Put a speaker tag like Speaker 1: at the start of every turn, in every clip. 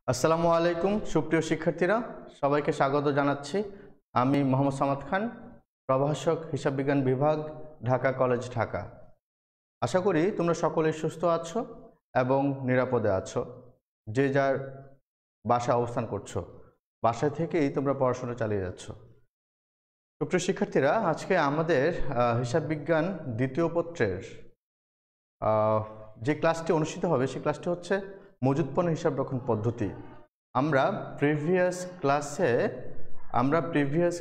Speaker 1: আসসালামু আলাইকুম সুপ্রিয় শিক্ষার্থীরা, সবাইকে স্বাগত জানাচ্ছি। আমি মোহাম্মদ সামাদ খান, প্রভাষক, হিসাব বিজ্ঞান বিভাগ, ঢাকা কলেজ, ঢাকা। আশা করি তোমরা সকলেই সুস্থ আছো এবং নিরাপদে আছো। যে যার বাসায় অবস্থান করছো, বাসায় থেকেই তোমরা পড়াশোনা চালিয়ে যাচ্ছ। সুপ্রিয় শিক্ষার্থীরা, আজকে আমাদের হিসাব বিজ্ঞান দ্বিতীয় পত্রের যে ক্লাসটি অনুষ্ঠিত হবে সেই ক্লাসটি হচ্ছে মজুদ পণ্য হিসাব রক্ষণ পদ্ধতি। আমরা প্রিভিয়াস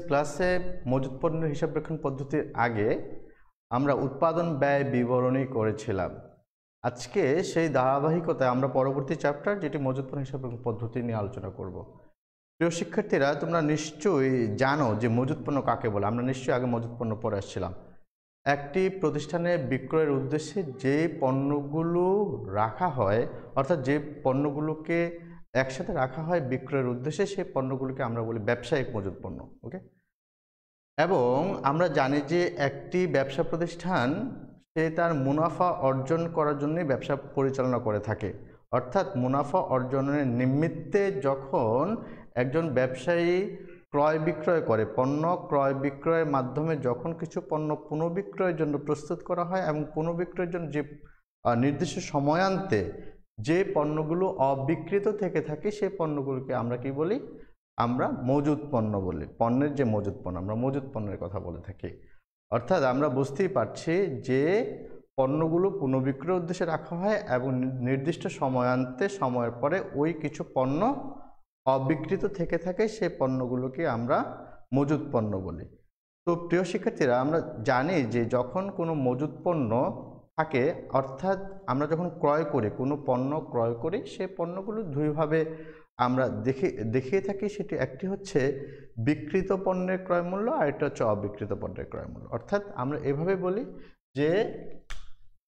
Speaker 1: ক্লাসে মজুদ পণ্য হিসাব রক্ষণ পদ্ধতির আগে আমরা উৎপাদন ব্যয় বিবরণী করেছিলাম। আজকে সেই ধারাবাহিকতায় আমরা পরবর্তী চ্যাপ্টার, যেটি মজুদ পণ্য হিসাব রক্ষণ পদ্ধতি নিয়ে আলোচনা করব। প্রিয় শিক্ষার্থীরা, তোমরা নিশ্চয়ই জানো যে মজুদ পণ্য কাকে বলে। আমরা নিশ্চয়ই আগে মজুদ পণ্য পড়ে আসছিলাম। একটি প্রতিষ্ঠানে বিক্রয়ের উদ্দেশ্যে যে পণ্যগুলো রাখা হয়, অর্থাৎ যে পণ্যগুলোকে একসাথে রাখা হয় বিক্রয়ের উদ্দেশ্যে, সেই পণ্যগুলোকে আমরা বলি ব্যবসায়িক মজুদ পণ্য। ওকে, এবং আমরা জানি যে একটি ব্যবসা প্রতিষ্ঠান সে তার মুনাফা অর্জন করার জন্যই ব্যবসা পরিচালনা করে থাকে। অর্থাৎ মুনাফা অর্জনের নিমিত্তে যখন একজন ব্যবসায়ী ক্রয় বিক্রয় করে, পণ্য ক্রয় বিক্রয়ের মাধ্যমে যখন কিছু পণ্য পুনঃবিক্রয়ের জন্য প্রস্তুত করা হয় এবং পুনঃবিক্রয়ের জন্য যে নির্দিষ্ট সময়ান্তে যে পণ্যগুলো অবিকৃত থেকে থাকে, সেই পণ্যগুলোকে আমরা কি বলি? আমরা মজুদ পণ্য বলি। পণ্যের যে মজুদ পণ্য, আমরা মজুদ পণ্যের কথা বলে থাকি। অর্থাৎ আমরা বুঝতেই পারছি যে পণ্যগুলো পুনঃবিক্রয়ের উদ্দেশ্যে রাখা হয় এবং নির্দিষ্ট সময়ান্তে, সময়ের পরে ওই কিছু পণ্য অবিকৃত থেকে থাকে, সেই পণ্যগুলোকে আমরা মজুদ পণ্য বলি। তো প্রিয় শিক্ষার্থীরা, আমরা জানি যে যখন কোনো মজুদ পণ্য থাকে, অর্থাৎ আমরা যখন ক্রয় করি, কোনো পণ্য ক্রয় করি, সেই পণ্যগুলো দুইভাবে আমরা দেখিয়ে থাকি। সেটি একটি হচ্ছে বিক্রিত পণ্যের ক্রয় মূল্য, আর একটা হচ্ছে অবিকৃত পণ্যের ক্রয় মূল্য। অর্থাৎ আমরা এভাবে বলি যে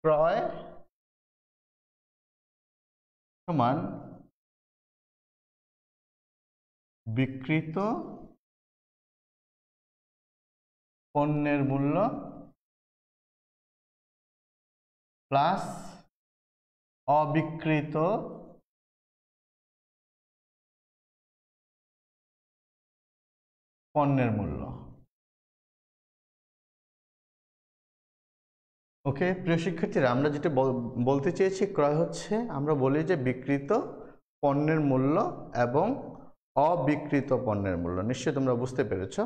Speaker 1: ক্রয় সমান বিক্রিত পণ্যের মূল্য প্লাস অবিকৃত পণ্যের মূল্য। ওকে প্রিয় শিক্ষার্থীরা, আমরা যেটা বলতে চেয়েছি, ক্রয় হচ্ছে, আমরা বলি যে বিক্রিত পণ্যের মূল্য এবং অবিকৃত পণ্যের মূল্য। নিশ্চয়ই তোমরা বুঝতে পেরেছ।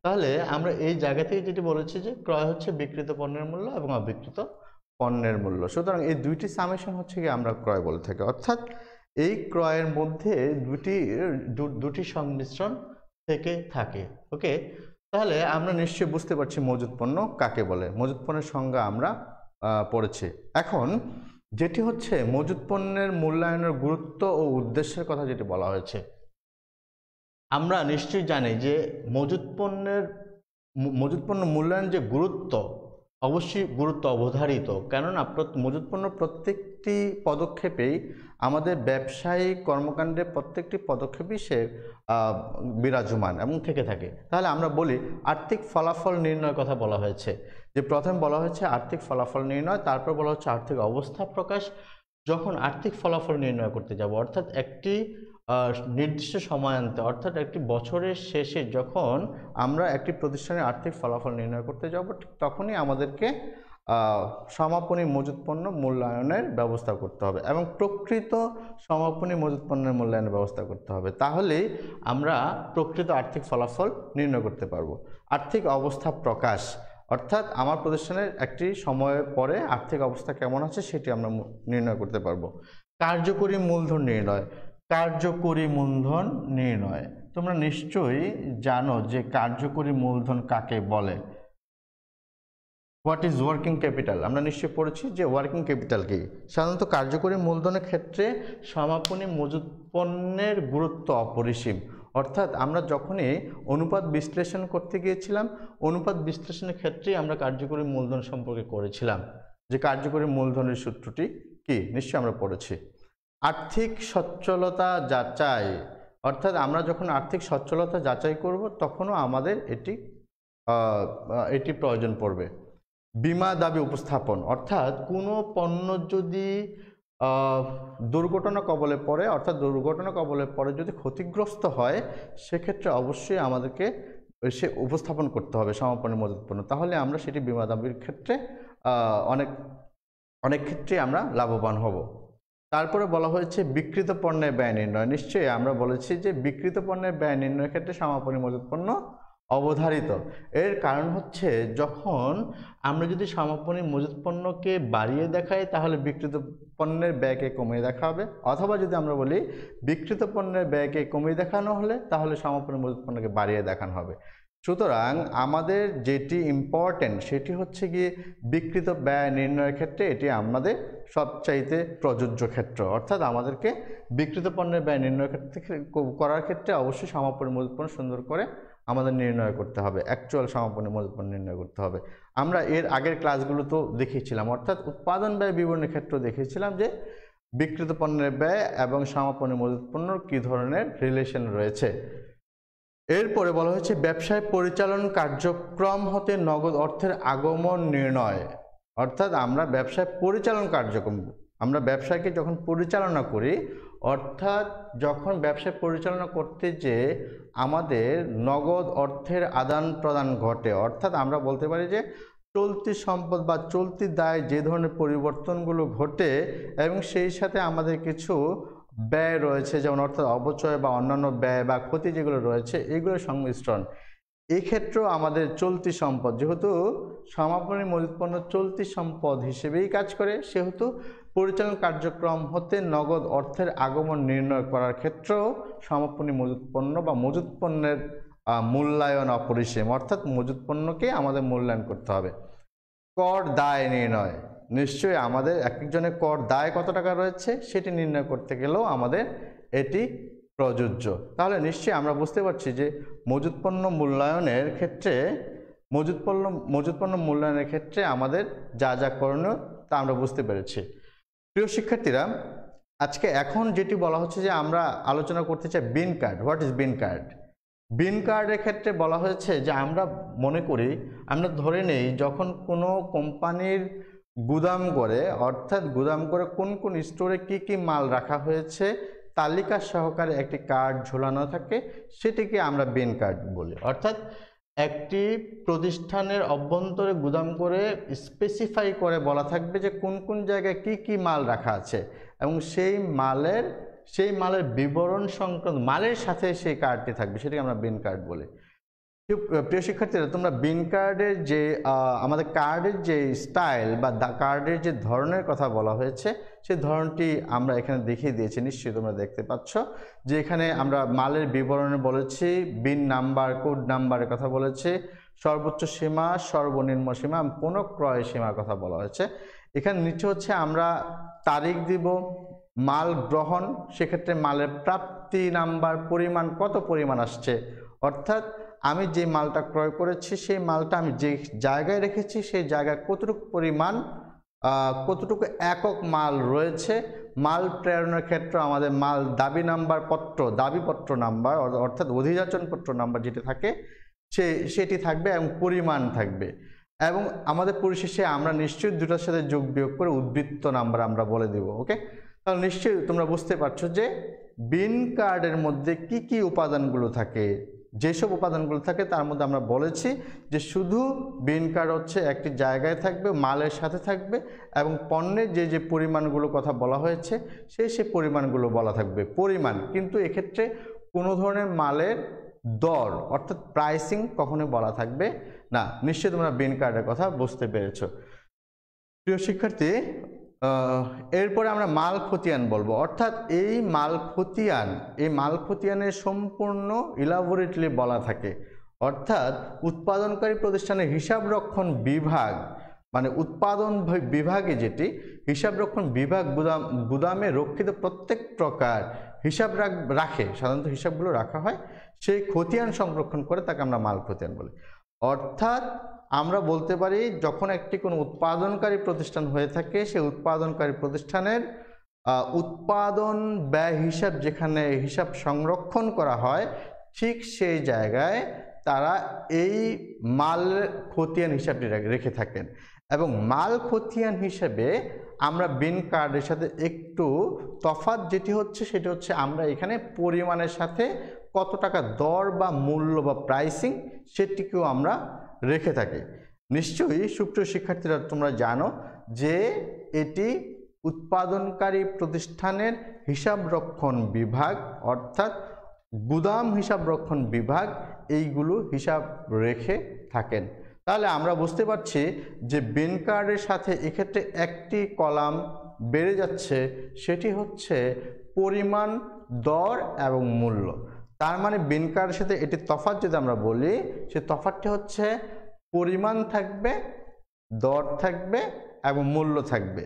Speaker 1: তাহলে আমরা এই জায়গা থেকে যেটি বলেছি যে ক্রয় হচ্ছে বিক্রিত পণ্যের মূল্য এবং অবিকৃত পণ্যের মূল্য। সুতরাং এই দুইটি সামেশন হচ্ছে কি আমরা ক্রয় বলে থাকি। অর্থাৎ এই ক্রয়ের মধ্যে দুটি সংমিশ্রণ থেকে থাকে। ওকে, তাহলে আমরা নিশ্চয়ই বুঝতে পারছি মজুদ পণ্য কাকে বলে। মজুদ পণ্যের সংজ্ঞা আমরা পড়েছি। এখন যেটি হচ্ছে মজুদ পণ্যের মূল্যায়নের গুরুত্ব ও উদ্দেশ্যের কথা যেটি বলা হয়েছে, আমরা নিশ্চয়ই জানি যে মজুদ পণ্য মূল্যায়ন যে গুরুত্ব, অবশ্যই গুরুত্ব অবধারিত। কেননা মজুদ পণ্য প্রত্যেকটি পদক্ষেপেই আমাদের ব্যবসায়িক কর্মকাণ্ডের প্রত্যেকটি পদক্ষেপই সে বিরাজমান এবং থেকে থাকে। তাহলে আমরা বলি আর্থিক ফলাফল নির্ণয়ের কথা বলা হয়েছে। যে প্রথম বলা হয়েছে আর্থিক ফলাফল নির্ণয়, তারপর বলা হচ্ছে আর্থিক অবস্থা প্রকাশ। যখন আর্থিক ফলাফল নির্ণয় করতে যাব, অর্থাৎ একটি নির্দিষ্ট সময়ান্তে, অর্থাৎ একটি বছরের শেষে যখন আমরা একটি প্রতিষ্ঠানের আর্থিক ফলাফল নির্ণয় করতে যাব, তখনই আমাদেরকে সমাপনী মজুদ পণ্য মূল্যায়নের ব্যবস্থা করতে হবে এবং প্রকৃত সমাপনী মজুদ পণ্যের মূল্যায়নের ব্যবস্থা করতে হবে। তাহলেই আমরা প্রকৃত আর্থিক ফলাফল নির্ণয় করতে পারবো। আর্থিক অবস্থা প্রকাশ, অর্থাৎ আমার প্রতিষ্ঠানের একটি সময়ের পরে আর্থিক অবস্থা কেমন আছে সেটি আমরা নির্ণয় করতে পারবো। কার্যকরী মূলধন নির্ণয়। কার্যকরী মূলধন নির্ণয়, তোমরা নিশ্চয়ই জানো যে কার্যকরী মূলধন কাকে বলে। হোয়াট ইজ ওয়ার্কিং ক্যাপিটাল, আমরা নিশ্চয়ই পড়েছি যে ওয়ার্কিং ক্যাপিটাল কি। সাধারণত কার্যকরী মূলধনের ক্ষেত্রে সমাপনী মজুদ পণ্যের গুরুত্ব অপরিসীম। অর্থাৎ আমরা যখনই অনুপাত বিশ্লেষণ করতে গিয়েছিলাম, অনুপাত বিশ্লেষণের ক্ষেত্রেই আমরা কার্যকরী মূলধন সম্পর্কে করেছিলাম যে কার্যকরী মূলধনের সূত্রটি কি, নিশ্চয়ই আমরা পড়েছি। আর্থিক সচ্ছলতা যাচাই, অর্থাৎ আমরা যখন আর্থিক সচ্ছলতা যাচাই করব তখনও আমাদের এটি প্রয়োজন পড়বে। বীমা দাবি উপস্থাপন, অর্থাৎ কোনো পণ্য যদি দুর্ঘটনা কবলে পড়ে, অর্থাৎ দুর্ঘটনা কবলে পড়ে যদি ক্ষতিগ্রস্ত হয়, সেক্ষেত্রে অবশ্যই আমাদেরকে সে উপস্থাপন করতে হবে সমাপনী মজুত পণ্য। তাহলে আমরা সেটি বীমা দাবির ক্ষেত্রে অনেক অনেক ক্ষেত্রে আমরা লাভবান হব। তারপরে বলা হয়েছে বিক্রিত পণ্যের ব্যয় নির্ণয়। নিশ্চয়ই আমরা বলেছি যে বিক্রিত পণ্যের ব্যয় নির্ণয়ের ক্ষেত্রে সমাপনী মজুত পণ্য অবধারিত। এর কারণ হচ্ছে যখন আমরা যদি সমাপনী মজুত পণ্যকে বাড়িয়ে দেখাই তাহলে বিক্রিত পণ্যের ব্যয়কে কমিয়ে দেখা হবে, অথবা যদি আমরা বলি বিক্রিত পণ্যের ব্যয়কে কমিয়ে দেখানো হলে তাহলে সমাপনী মজুত পণ্যকে বাড়িয়ে দেখানো হবে। সুতরাং আমাদের যেটি ইম্পর্টেন্ট সেটি হচ্ছে গিয়ে বিক্রিত ব্যয় নির্ণয়ের ক্ষেত্রে এটি আমাদের সবচাইতে প্রযোজ্য ক্ষেত্র, অর্থাৎ আমাদেরকে বিক্রিত পণ্যের ব্যয় নির্ণয় করার ক্ষেত্রে অবশ্যই সমাপনী মজুত পণ্য সুন্দর করে আমাদের নির্ণয় করতে হবে, অ্যাকচুয়াল সমাপনী মজুত পণ্য নির্ণয় করতে হবে। আমরা এর আগের ক্লাসগুলো তো দেখিয়েছিলাম, অর্থাৎ উৎপাদন ব্যয় বিবরণের ক্ষেত্রে দেখিয়েছিলাম যে বিক্রিত পণ্যের ব্যয় এবং সমাপনী মজুত পণ্যর কী ধরনের রিলেশন রয়েছে। এরপরে বলা হয়েছে ব্যবসায় পরিচালন কার্যক্রম হতে নগদ অর্থের আগমন নির্ণয়। অর্থাৎ আমরা ব্যবসায় পরিচালন কার্যক্রম, আমরা ব্যবসাকে যখন পরিচালনা করি, অর্থাৎ যখন ব্যবসায় পরিচালনা করতে যে আমাদের নগদ অর্থের আদান প্রদান ঘটে, অর্থাৎ আমরা বলতে পারি যে চলতি সম্পদ বা চলতি দায় যে ধরনের পরিবর্তনগুলো ঘটে এবং সেই সাথে আমাদের কিছু ব্যয় রয়েছে, যেমন অর্থাৎ অপচয় বা অন্যান্য ব্যয় বা ক্ষতি যেগুলো রয়েছে এগুলোর সংমিশ্রণ। এই ক্ষেত্রেও আমাদের চলতি সম্পদ, যেহেতু সমাপনী মজুত পণ্য চলতি সম্পদ হিসেবেই কাজ করে, সেহেতু পরিচালন কার্যক্রম হতে নগদ অর্থের আগমন নির্ণয় করার ক্ষেত্রেও সমাপনী মজুত পণ্য বা মজুত পণ্যের মূল্যায়ন অপরিসীম, অর্থাৎ মজুত পণ্যকে আমাদের মূল্যায়ন করতে হবে। কর দায় নির্ণয়, নিশ্চয়ই আমাদের এক একজনের কর দায় কত টাকা রয়েছে সেটি নির্ণয় করতে গেলেও আমাদের এটি প্রযোজ্য। তাহলে নিশ্চয়ই আমরা বুঝতে পারছি যে মজুত পণ্য মূল্যায়নের ক্ষেত্রে মজুত পণ্য মূল্যায়নের ক্ষেত্রে আমাদের যা যা করণীয় তা আমরা বুঝতে পেরেছি। প্রিয় শিক্ষার্থীরা, আজকে এখন যেটি বলা হচ্ছে যে আমরা আলোচনা করতে চাই bin card. What is bin card? Bin কার্ডের ক্ষেত্রে বলা হয়েছে যে আমরা মনে করি, আমরা ধরে নেই যখন কোনো কোম্পানির গুদাম করে, অর্থাৎ গুদাম করে কোন কোন স্টোরে কি কি মাল রাখা হয়েছে তালিকা সহকারে একটি কার্ড ঝোলানো থাকে, সেটিকে আমরা বিন কার্ড বলি। অর্থাৎ একটি প্রতিষ্ঠানের অভ্যন্তরে গুদাম করে স্পেসিফাই করে বলা থাকবে যে কোন কোন জায়গায় কি কি মাল রাখা আছে এবং সেই মালের বিবরণ সংক্রান্ত মালের সাথে সেই কার্ডটি থাকবে, সেটাকে আমরা বিন কার্ড বলি। প্রিয় শিক্ষার্থীরা, তোমরা বিন কার্ডের যে আমাদের কার্ডের যে স্টাইল বা কার্ডের যে ধরনের কথা বলা হয়েছে সেই ধরনটি আমরা এখানে দেখিয়ে দিয়েছি, নিশ্চয়ই তোমরা দেখতে পাচ্ছ যে এখানে আমরা মালের বিবরণে বলেছি, বিন নাম্বার, কোড নাম্বারের কথা বলেছি, সর্বোচ্চ সীমা, সর্বনিম্ন সীমা, পুনঃক্রয় সীমার কথা বলা হয়েছে। এখানে নিচে হচ্ছে আমরা তারিখ দিব, মাল গ্রহণ, সেক্ষেত্রে মালের প্রাপ্তি নাম্বার, পরিমাণ কত পরিমাণ আসছে, অর্থাৎ আমি যে মালটা ক্রয় করেছি সেই মালটা আমি যে জায়গায় রেখেছি সেই জায়গায় কতটুকু পরিমাণ, কতটুকু একক মাল রয়েছে। মাল প্রেরণের ক্ষেত্রে আমাদের মাল দাবিপত্র নাম্বার অর্থাৎ অধিযাচনপত্র নাম্বার যেটি থাকে সেটি থাকবে এবং পরিমাণ থাকবে। এবং আমাদের পরিশেষে আমরা নিশ্চয়ই দুটোর সাথে যোগ বিয়োগ করে উদ্বৃত্ত নাম্বার আমরা বলে দেব। ওকে, তাহলে নিশ্চয়ই তোমরা বুঝতে পারছো যে বিন কার্ডের মধ্যে কি কি উপাদানগুলো থাকে। যেসব উপাদানগুলো থাকে তার মধ্যে আমরা বলেছি যে শুধু বিন কার্ড হচ্ছে একটি জায়গায় থাকবে, মালের সাথে থাকবে এবং পণ্যের যে যে পরিমাণগুলো কথা বলা হয়েছে সেই পরিমাণগুলো বলা থাকবে, পরিমাণ। কিন্তু এক্ষেত্রে কোনো ধরনের মালের দর অর্থাৎ প্রাইসিং কখনোই বলা থাকবে না। নিশ্চয়ই তোমরা বিন কার্ডের কথা বুঝতে পেরেছো। প্রিয় শিক্ষার্থী, এরপরে আমরা মাল খতিয়ান বলবো। অর্থাৎ এই মাল খতিয়ানের সম্পূর্ণ ইলাবোরেটলি বলা থাকে। অর্থাৎ উৎপাদনকারী প্রতিষ্ঠানের হিসাব রক্ষণ বিভাগ, মানে উৎপাদন বিভাগে যেটি হিসাব রক্ষণ বিভাগ গুদামে রক্ষিত প্রত্যেক প্রকার হিসাব রাখে, সাধারণত হিসাবগুলো রাখা হয়, সেই খতিয়ান সংরক্ষণ করে তাকে আমরা মাল খতিয়ান বলি। অর্থাৎ আমরা বলতে পারি যখন একটি কোনো উৎপাদনকারী প্রতিষ্ঠান হয়ে থাকে সেই উৎপাদনকারী প্রতিষ্ঠানের উৎপাদন ব্যয় হিসাব যেখানে হিসাব সংরক্ষণ করা হয় ঠিক সেই জায়গায় তারা এই মাল খতিয়ান হিসাবটি রেখে থাকেন। এবং মাল খতিয়ান হিসেবে আমরা বিন কার্ডের সাথে একটু তফাৎ যেটি হচ্ছে সেটি হচ্ছে আমরা এখানে পরিমাণের সাথে কত টাকা দর বা মূল্য বা প্রাইসিং সেটিকেও আমরা রেখে থাকি। নিশ্চয়ই সুপ্রিয় শিক্ষার্থীরা তোমরা জানো যে এটি উৎপাদনকারী প্রতিষ্ঠানের হিসাবরক্ষণ বিভাগ অর্থাৎ গুদাম হিসাবরক্ষণ বিভাগ এইগুলো হিসাব রেখে থাকেন। তাহলে আমরা বুঝতে পারছি যে বিন কার্ডের সাথে এক্ষেত্রে একটি কলাম বেড়ে যাচ্ছে, সেটি হচ্ছে পরিমাণ, দর এবং মূল্য। তার মানে বিন কার্ডের সাথে এটি তফাৎ যদি আমরা বলি, সে তফাৎটি হচ্ছে পরিমাণ থাকবে, দর থাকবে এবং মূল্য থাকবে।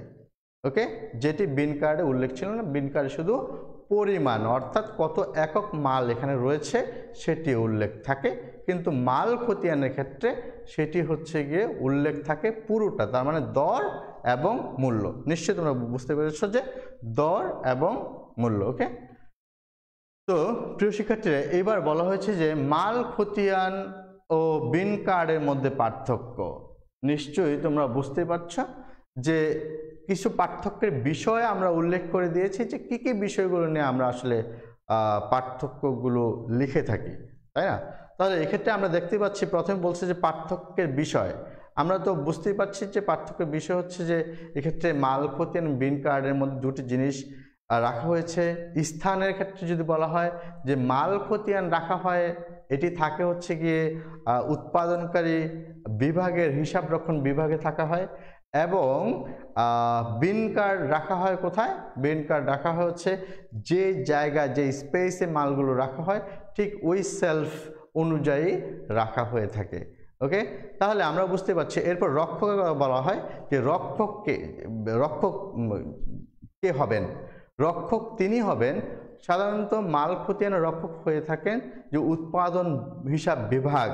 Speaker 1: ওকে, যেটি বিন কার্ডে উল্লেখ ছিল না, বিন কার্ডে শুধু পরিমাণ অর্থাৎ কত একক মাল এখানে রয়েছে সেটি উল্লেখ থাকে, কিন্তু মাল খতিয়ানের ক্ষেত্রে সেটি হচ্ছে গিয়ে উল্লেখ থাকে পুরোটা, তার মানে দর এবং মূল্য। নিশ্চয়ই তোমরা বুঝতে পেরেছো যে দর এবং মূল্য। ওকে, তো প্রিয় শিক্ষার্থীরা এবার বলা হয়েছে যে মাল খতিয়ান ও বিন কার্ডের মধ্যে পার্থক্য। নিশ্চয়ই তোমরা বুঝতে পারছো যে কিছু পার্থক্যের বিষয় আমরা উল্লেখ করে দিয়েছি যে কি কি বিষয়গুলো নিয়ে আমরা আসলে পার্থক্যগুলো লিখে থাকি, তাই না? তাহলে এক্ষেত্রে আমরা দেখতে পাচ্ছি প্রথমে বলছে যে পার্থক্যের বিষয়। আমরা তো বুঝতেই পারছি যে পার্থক্যের বিষয় হচ্ছে যে এক্ষেত্রে মাল খতিয়ান বিন কার্ডের মধ্যে দুটি জিনিস রাখা হয়েছে। স্থানের ক্ষেত্রে যদি বলা হয় যে মাল খতিয়ান রাখা হয়, এটি থাকে হচ্ছে গিয়ে উৎপাদনকারী বিভাগের হিসাবরক্ষণ বিভাগে থাকা হয়, এবং বিন কার্ড রাখা হয় কোথায়? বিন কার্ড রাখা হয় হচ্ছে যে জায়গা, যে স্পেসে মালগুলো রাখা হয় ঠিক ওই সেলফ অনুযায়ী রাখা হয়ে থাকে। ওকে, তাহলে আমরা বুঝতে পারছি। এরপর রক্ষক বলা হয় যে রক্ষক কে হবেন? রক্ষক তিনি হবেন সাধারণত মাল খতিয়ানের রক্ষক হয়ে থাকেন যে উৎপাদন হিসাব বিভাগ,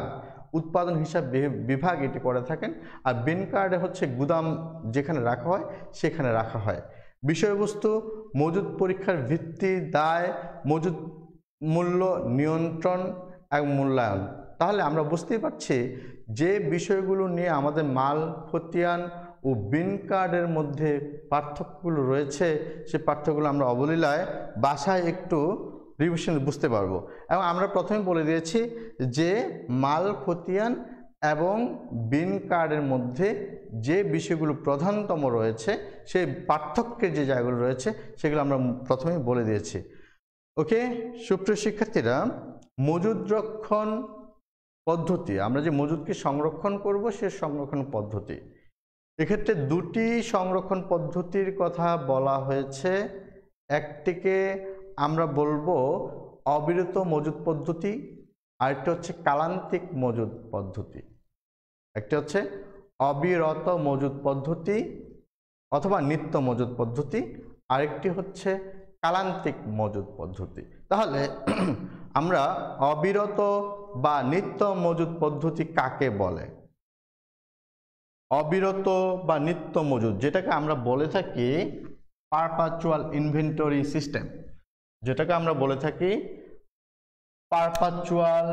Speaker 1: উৎপাদন হিসাব বিভাগ এটি করে থাকেন। আর বিন কার্ডে হচ্ছে গুদাম যেখানে রাখা হয় সেখানে রাখা হয়। বিষয়বস্তু মজুদ পরীক্ষার ভিত্তি, দায়, মজুদ মূল্য নিয়ন্ত্রণ এবং মূল্যায়ন। তাহলে আমরা বুঝতেই পারছি যে বিষয়গুলো নিয়ে আমাদের মাল খতিয়ান ও বিন কার্ডের মধ্যে পার্থক্যগুলো রয়েছে, সে পার্থক্যগুলো আমরা অবলীলায় বাসায় একটু রিভিশন বুঝতে পারবো। এবং আমরা প্রথমে বলে দিয়েছি যে মাল খতিয়ান এবং বিন কার্ডের মধ্যে যে বিষয়গুলো প্রধানতম রয়েছে, সেই পার্থক্যের যে জায়গাগুলো রয়েছে সেগুলো আমরা প্রথমেই বলে দিয়েছি। ওকে সুপ্রিয় শিক্ষার্থীরা, মজুদ রক্ষণ পদ্ধতি, আমরা যে মজুদকে সংরক্ষণ করব সে সংরক্ষণ পদ্ধতি, এক্ষেত্রে দুটি সংরক্ষণ পদ্ধতির কথা বলা হয়েছে। একটিকে আমরা বলবো অবিরত মজুদ পদ্ধতি, আরেকটি হচ্ছে কালান্তিক মজুদ পদ্ধতি। একটা হচ্ছে অবিরত মজুদ পদ্ধতি অথবা নিত্য মজুদ পদ্ধতি, আরেকটি হচ্ছে কালান্তিক মজুদ পদ্ধতি। তাহলে আমরা অবিরত বা নিত্য মজুদ পদ্ধতি কাকে বলে? অবিরত বা নিত্য মজুদ, যেটাকে আমরা বলে থাকি পারপাচুয়াল ইনভেন্টরি সিস্টেম, যেটাকে আমরা বলে থাকি পারপাচুয়াল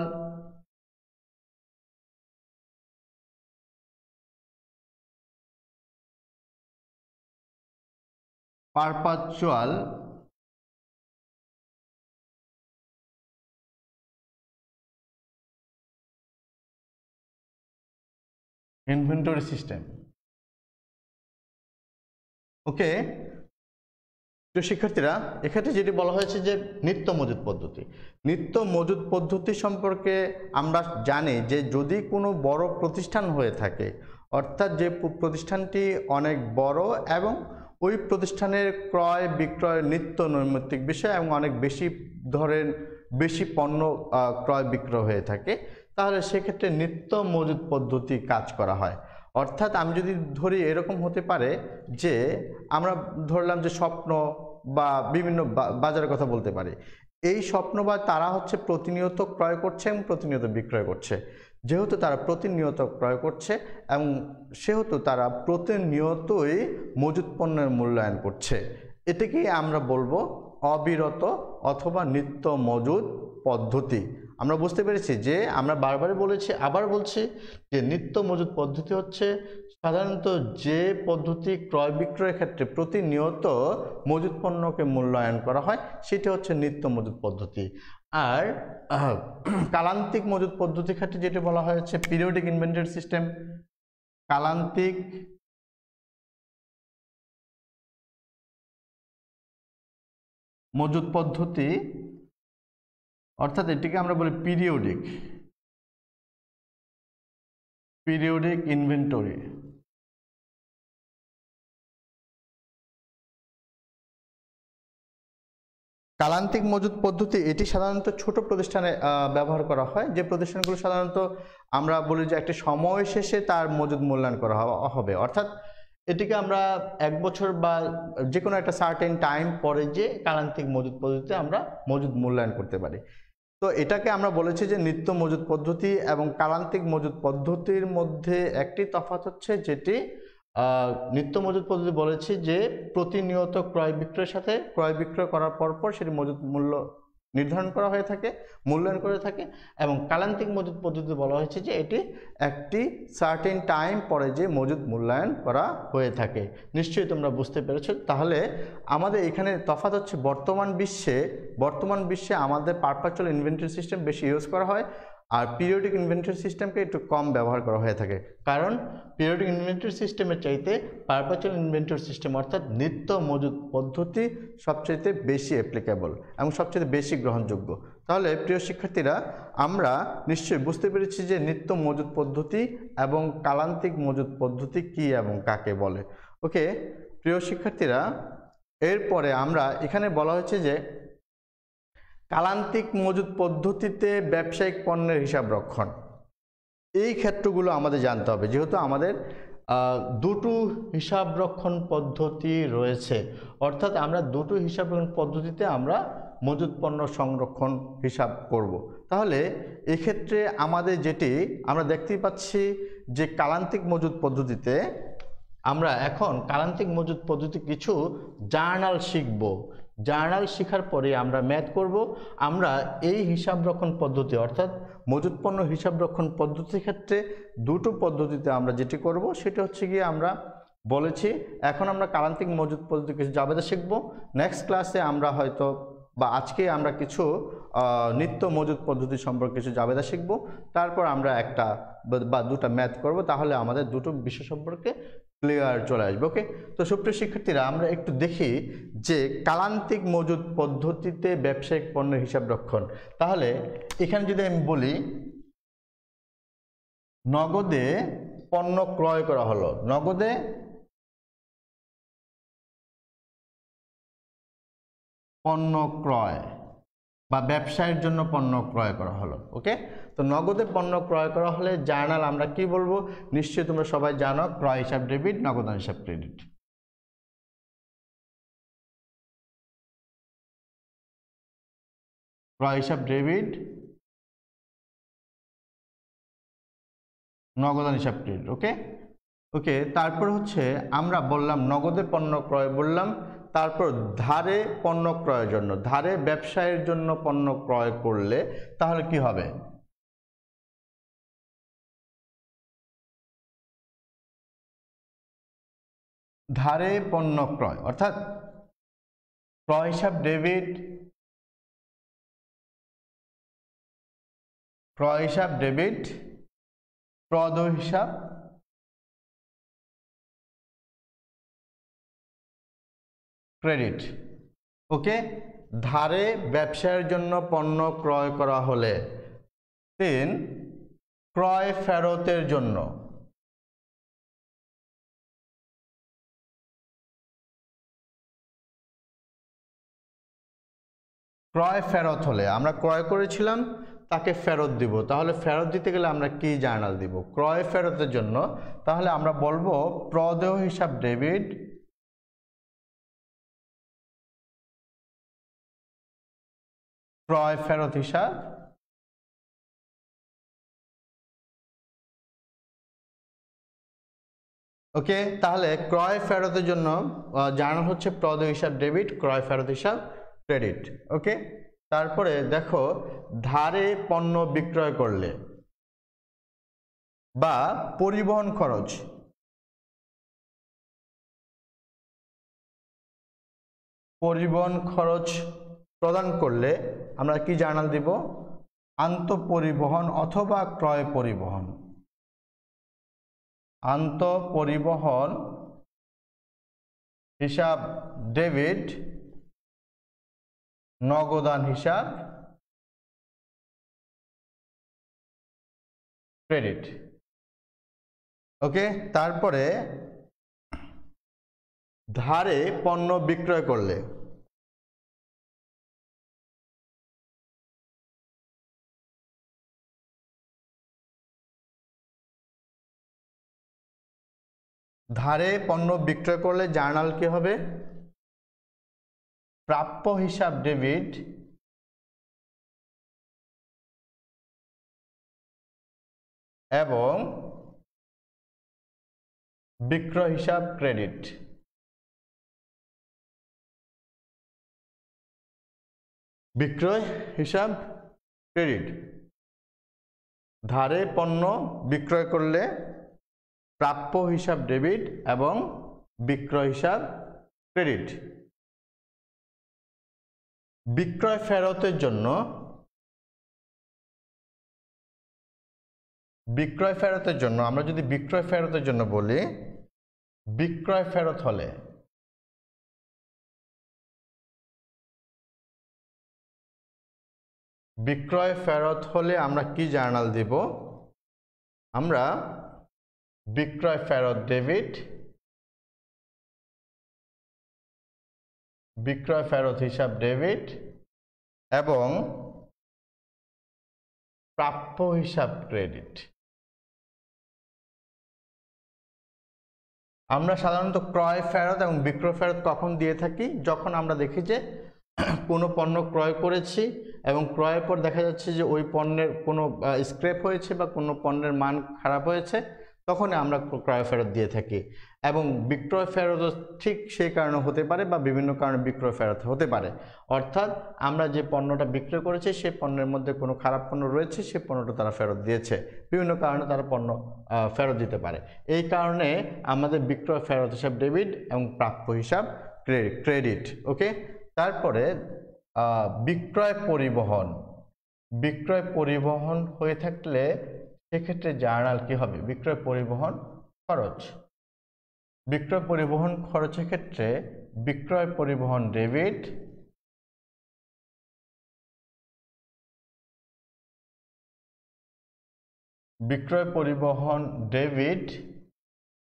Speaker 1: ইনভেন্টরি সিস্টেম। ওকে, তো শিক্ষার্থীরা এক্ষেত্রে যেটি বলা হয়েছে যে নিত্য মজুদ পদ্ধতি, নিত্য মজুদ পদ্ধতি সম্পর্কে আমরা জানি যে যদি কোনো বড় প্রতিষ্ঠান হয়ে থাকে, অর্থাৎ যে প্রতিষ্ঠানটি অনেক বড় এবং ওই প্রতিষ্ঠানের ক্রয় বিক্রয় নিত্য নৈমিত্তিক বিষয় এবং অনেক বেশি পণ্য ক্রয় বিক্রয় হয়ে থাকে, তাহলে সেক্ষেত্রে নিত্য মজুদ পদ্ধতি কাজ করা হয়। অর্থাৎ আমি যদি ধরি এরকম হতে পারে যে আমরা ধরলাম যে স্বপ্ন বা বিভিন্ন বাজারের কথা বলতে পারি, এই স্বপ্ন বা তারা হচ্ছে প্রতিনিয়ত ক্রয় করছে এবং প্রতিনিয়ত বিক্রয় করছে। যেহেতু তারা প্রতিনিয়ত ক্রয় করছে এবং সেহেতু তারা প্রতিনিয়তই মজুদ পণ্যের মূল্যায়ন করছে, এটাকেই আমরা বলবো অবিরত অথবা নিত্য মজুদ পদ্ধতি। আমরা বুঝতে পেরেছি যে আমরা বারবার বলেছি, আবার বলছি যে নিত্য মজুদ পদ্ধতি হচ্ছে সাধারণত যে পদ্ধতি ক্রয় বিক্রয়ের ক্ষেত্রে প্রতিনিয়ত মজুদ পণ্যকে মূল্যায়ন করা হয় সেটি হচ্ছে নিত্য মজুদ পদ্ধতি। আর কালান্তিক মজুদ পদ্ধতির ক্ষেত্রে যেটি বলা হয়েছে পিরিয়ডিক ইনভেন্টরি সিস্টেম। কালান্তিক মজুদ পদ্ধতি অর্থাৎ এটিকে আমরা বলি পিরিয়ডিক ইনভেন্টরি। কালান্তিক মজুদ পদ্ধতি এটি সাধারণত ছোট প্রতিষ্ঠানে ব্যবহার করা হয়, যে প্রতিষ্ঠানগুলো সাধারণত আমরা বলি যে একটা সময় শেষে তার মজুদ মূল্যায়ন করা হবে, অর্থাৎ এটিকে আমরা 1 বছর বা যে কোনো একটা সার্টেন টাইম পরে যে কালান্তিক মজুদ পদ্ধতিতে আমরা মজুদ মূল্যায়ন করতে পারি। তো এটাকে আমরা বলেছি যে নিত্য মজুদ পদ্ধতি এবং কালান্তিক মজুদ পদ্ধতির মধ্যে একটি তফাৎ হচ্ছে যেটি নিত্য মজুদ পদ্ধতি বলেছি যে প্রতিনিয়ত ক্রয় বিক্রয়ের সাথে ক্রয় বিক্রয় করার পর সেটি মজুদ মূল্য নির্ধারণ করা হয়ে থাকে, মূল্যায়ন করে থাকে। এবং কালান্তিক মজুদ পদ্ধতি বলা হয়েছে যে এটি একটি সার্টেন টাইম পরে যে মজুদ মূল্যায়ন করা হয়ে থাকে। নিশ্চয়ই তোমরা বুঝতে পেরেছো। তাহলে আমাদের এখানে তফাৎ হচ্ছে বর্তমান বিশ্বে আমাদের পারপাচুয়াল ইনভেন্টরি সিস্টেম বেশি ইউজ করা হয়, আর পিরিয়ডিক ইনভেন্টরি সিস্টেমকে একটু কম ব্যবহার করা হয়ে থাকে। কারণ পিরিয়ডিক ইনভেন্টরি সিস্টেমের চাইতে পারপাচুয়াল ইনভেন্টরি সিস্টেম অর্থাৎ নিত্য মজুদ পদ্ধতি সবচাইতে বেশি অ্যাপ্লিকেবল এবং সবচেয়ে বেশি গ্রহণযোগ্য। তাহলে প্রিয় শিক্ষার্থীরা, আমরা নিশ্চয়ই বুঝতে পেরেছি যে নিত্য মজুদ পদ্ধতি এবং কালান্তিক মজুদ পদ্ধতি কি এবং কাকে বলে। ওকে প্রিয় শিক্ষার্থীরা, এরপরে আমরা এখানে বলা হয়েছে যে কালান্তিক মজুদ পদ্ধতিতে ব্যবসায়িক পণ্যের হিসাব রক্ষণ, এই ক্ষেত্রগুলো আমাদের জানতে হবে। যেহেতু আমাদের দুটো হিসাব রক্ষণ পদ্ধতি রয়েছে, অর্থাৎ আমরা দুটো হিসাব রক্ষণ পদ্ধতিতে আমরা মজুদ পণ্য সংরক্ষণ হিসাব করব। তাহলে এক্ষেত্রে আমাদের যেটি আমরা দেখতেই পাচ্ছি যে কালান্তিক মজুদ পদ্ধতিতে আমরা এখন কালান্তিক মজুদ পদ্ধতি কিছু জার্নাল শিখব। জার্নাল শেখার পরে আমরা ম্যাথ করব। আমরা এই হিসাব রক্ষণ পদ্ধতি অর্থাৎ মজুদ পণ্য হিসাব রক্ষণ পদ্ধতির ক্ষেত্রে দুটো পদ্ধতিতে আমরা যেটি করব সেটা হচ্ছে গিয়ে আমরা বলেছি এখন আমরা কালান্তিক মজুদ পদ্ধতি কিছু জাবেদা শিখব। নেক্সট ক্লাসে আমরা হয়তো বা আজকে আমরা কিছু নিত্য মজুদ পদ্ধতি সম্পর্কে কিছু জাবেদা শিখব, তারপর আমরা একটা বা দুটা ম্যাথ করব, তাহলে আমাদের দুটো বিষয় সম্পর্কে ক্লিয়ার চলে আসবে। ওকে, তো সুপ্রিয় শিক্ষার্থীরা, আমরা একটু দেখি যে কালান্তিক মজুদ পদ্ধতিতে ব্যবসায়িক পণ্যের হিসাব রক্ষণ। তাহলে এখানে যদি আমি বলি নগদে পণ্য ক্রয় করা হলো, নগদে পণ্য ক্রয় বা ব্যবসায়ের জন্য পণ্য ক্রয় করা হলো। ওকে, তো নগদে পণ্য ক্রয় করা হলে জার্নাল আমরা কি বলবো? নিশ্চয়ই তোমরা সবাই জানো, ক্রয় হিসাব ডেবিট, নগদান হিসাব ক্রেডিট। ক্রয় হিসাব ডেবিট, নগদান হিসাব ক্রেডিট। ওকে ওকে, তারপর হচ্ছে আমরা বললাম নগদে পণ্য ক্রয় বললাম, তারপর ধারে পণ্য ক্রয়ের জন্য, ধারে ব্যবসায়ের জন্য পণ্য ক্রয় করলে তাহলে কি হবে? ধারে পণ্য ক্রয় অর্থাৎ ক্রয় হিসাব ডেবিট, ক্রয় হিসাব ডেবিট, প্রদেয় হিসাব ক্রেডিট। ওকে, ধারে ব্যবসায়ের জন্য পণ্য ক্রয় করা হলে 3 ক্রয় ফেরতের জন্য, ক্রয় ফেরত হলে আমরা ক্রয় করেছিলাম তাকে ফেরত দিব, তাহলে ফেরত দিতে গেলে আমরা কি জার্নাল দিব? ক্রয় ফেরতের জন্য তাহলে আমরা বলবো প্রদেয় হিসাব ডেবিট, ক্রয় ফেরত হিসাব ওকে, তাহলে ক্রয় ফেরতের জন্য জার্নাল হচ্ছে প্রদেয় হিসাব ডেবিট, ক্রয় ফেরত হিসাব ক্রেডিট। ওকে, তারপরে দেখো ধারে পণ্য বিক্রয় করলে বা পরিবহন খরচ প্রদান করলে আমরা কি জার্নাল দিব? আন্তঃপরিবহন অথবা ক্রয় পরিবহন। আন্তঃপরিবহন হিসাব ডেবিট, নগদান হিসাব ক্রেডিট। ওকে, তারপরে ধারে পণ্য বিক্রয় করলে জার্নাল কি হবে? প্রাপ্য হিসাব ডেবিট এবং বিক্রয় হিসাব ক্রেডিট। বিক্রয় হিসাব ক্রেডিট। ধারে পণ্য বিক্রয় করলে প্রাপ্য হিসাব ডেবিট এবং বিক্রয় হিসাব ক্রেডিট। বিক্রয় ফেরতের জন্য আমরা যদি বিক্রয় ফেরতের জন্য বলি, বিক্রয় ফেরত হলে আমরা কি জার্নাল দিব? আমরা বিক্রয় ফেরত ডেবিট, বিক্রয় ফেরত হিসাব ডেবিট এবং প্রাপ্য হিসাব ক্রেডিট। আমরা সাধারণত ক্রয় ফেরত এবং বিক্রয় ফেরত কখন দিয়ে থাকি? যখন আমরা দেখি যে কোনো পণ্য ক্রয় করেছি এবং ক্রয়ের পর দেখা যাচ্ছে যে ওই পণ্যের কোনো স্ক্র্যাপ হয়েছে বা কোনো পণ্যের মান খারাপ হয়েছে, তখন আমরা ক্রয় ফেরত দিয়ে থাকি। এবং বিক্রয় ফেরত ঠিক সেই কারণে হতে পারে বা বিভিন্ন কারণে বিক্রয় ফেরত হতে পারে। অর্থাৎ আমরা যে পণ্যটা বিক্রয় করেছি সেই পণ্যের মধ্যে কোনো খারাপ পণ্য রয়েছে, সেই পণ্যটা তারা ফেরত দিয়েছে, বিভিন্ন কারণে তারা পণ্য ফেরত দিতে পারে। এই কারণে আমাদের বিক্রয় ফেরত হিসাব ডেবিট এবং প্রাপ্য হিসাব ক্রেডিট। ওকে, তারপরে বিক্রয় পরিবহন হয়ে থাকলে সেক্ষেত্রে জার্নাল কি হবে? বিক্রয় পরিবহন খরচ। বিক্রয় পরিবহন খরচের ক্ষেত্রে বিক্রয় পরিবহন ডেবিট,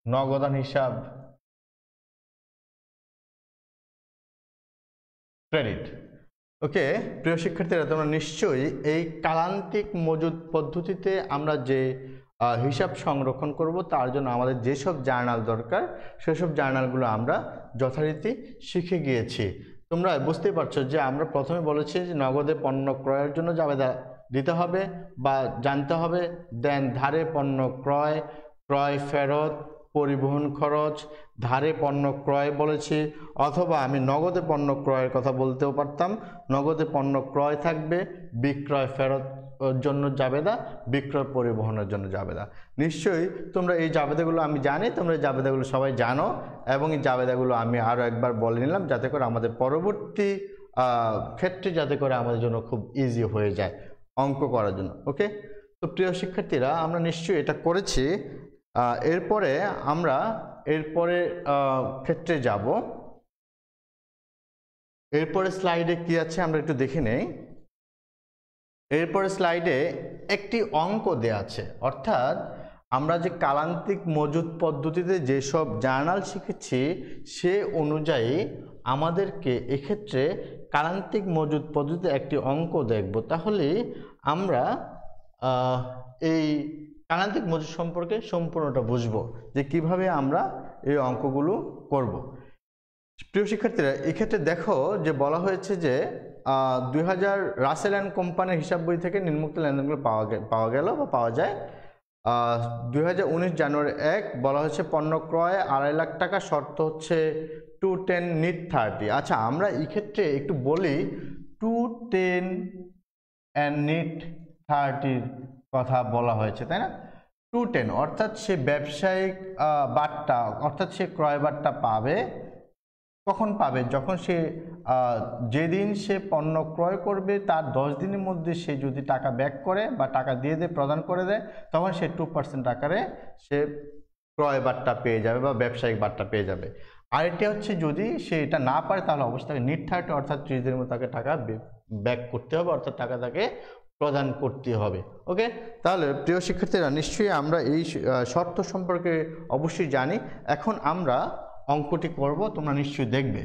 Speaker 1: নগদান হিসাব ক্রেডিট। ওকে, প্রিয় শিক্ষার্থীরা, তোমরা নিশ্চয়ই এই কালান্তিক মজুদ পদ্ধতিতে আমরা যে হিসাব সংরক্ষণ করব তার জন্য আমাদের যেসব জার্নাল দরকার সেসব জার্নালগুলো আমরা যথারীতি শিখে গিয়েছি। তোমরা বুঝতেই পারছো যে আমরা প্রথমে বলেছি যে নগদে পণ্য ক্রয়ের জন্য জাবেদা দিতে হবে বা জানতে হবে, দেন ধারে পণ্য ক্রয়, ক্রয় ফেরত, পরিবহন খরচ, ধারে পণ্য ক্রয় বলেছি, অথবা আমি নগদে পণ্য ক্রয়ের কথা বলতেও পারতাম। নগদে পণ্য ক্রয় থাকবে, বিক্রয় ফেরত জন্য জাবেদা, বিক্রয় পরিবহনের জন্য জাবেদা। নিশ্চয়ই তোমরা এই জাবেদাগুলো, আমি জানি তোমরা এই জাবেদাগুলো সবাই জানো, এবং এই জাবেদাগুলো আমি আরও একবার বলে নিলাম যাতে করে আমাদের পরবর্তী ক্ষেত্রে যাতে করে আমাদের জন্য খুব ইজি হয়ে যায় অঙ্ক করার জন্য। ওকে, তো প্রিয় শিক্ষার্থীরা, আমরা নিশ্চয়ই এটা করেছি। এরপরে আমরা ক্ষেত্রে যাব। এরপরে স্লাইডে কি আছে আমরা একটু দেখে নেই। এরপরে স্লাইডে একটি অঙ্ক দেয়া আছে, অর্থাৎ আমরা যে কালান্তিক মজুদ পদ্ধতিতে যেসব জার্নাল শিখেছি সে অনুযায়ী আমাদেরকে এক্ষেত্রে কালান্তিক মজুদ পদ্ধতিতে একটি অঙ্ক দেখব। তাহলে আমরা এই কালান্তিক মজুদ সম্পর্কে সম্পূর্ণটা বুঝবো যে কিভাবে আমরা এই অঙ্কগুলো করব। প্রিয় শিক্ষার্থীরা, এক্ষেত্রে দেখো যে বলা হয়েছে যে 2000 রাসেল অ্যান্ড কোম্পানির হিসাব বই থেকে নিম্নোক্ত লেনদেনগুলো পাওয়া যায়। 2019 জানুয়ারি 1 বলা হচ্ছে পণ্য ক্রয় 2.5 লাখ টাকা, শর্ত হচ্ছে 210 নিট 30। আচ্ছা, আমরা এই ক্ষেত্রে একটু বলি 210 and নিট 30 কথা বলা হয়েছে, তাই না? 210 অর্থাৎ সে ব্যবসায়িক বার্তা অর্থাৎ সে ক্রয় বার্তা পাবে কখন পাবে? যখন সে যেদিন সে পণ্য ক্রয় করবে তার 10 দিনের মধ্যে সে যদি টাকা ব্যাক করে বা টাকা দিয়ে প্রদান করে দেয়, তখন সে 2% আকারে সে ক্রয় বার্তা পেয়ে যাবে বা ব্যবসায়িক বার্তা পেয়ে যাবে। আর এটা হচ্ছে যদি সে এটা না পারে তাহলে অবস্থায় নিট 30 অর্থাৎ 30 দিনের মধ্যে তাকে টাকা ব্যাক করতে হবে, অর্থাৎ টাকা তাকে প্রদান করতে হবে। ওকে, তাহলে প্রিয় শিক্ষার্থীরা, নিশ্চয়ই আমরা এই শর্ত সম্পর্কে অবশ্যই জানি। এখন আমরা অঙ্কটি করব, তোমরা নিশ্চয়ই দেখবে।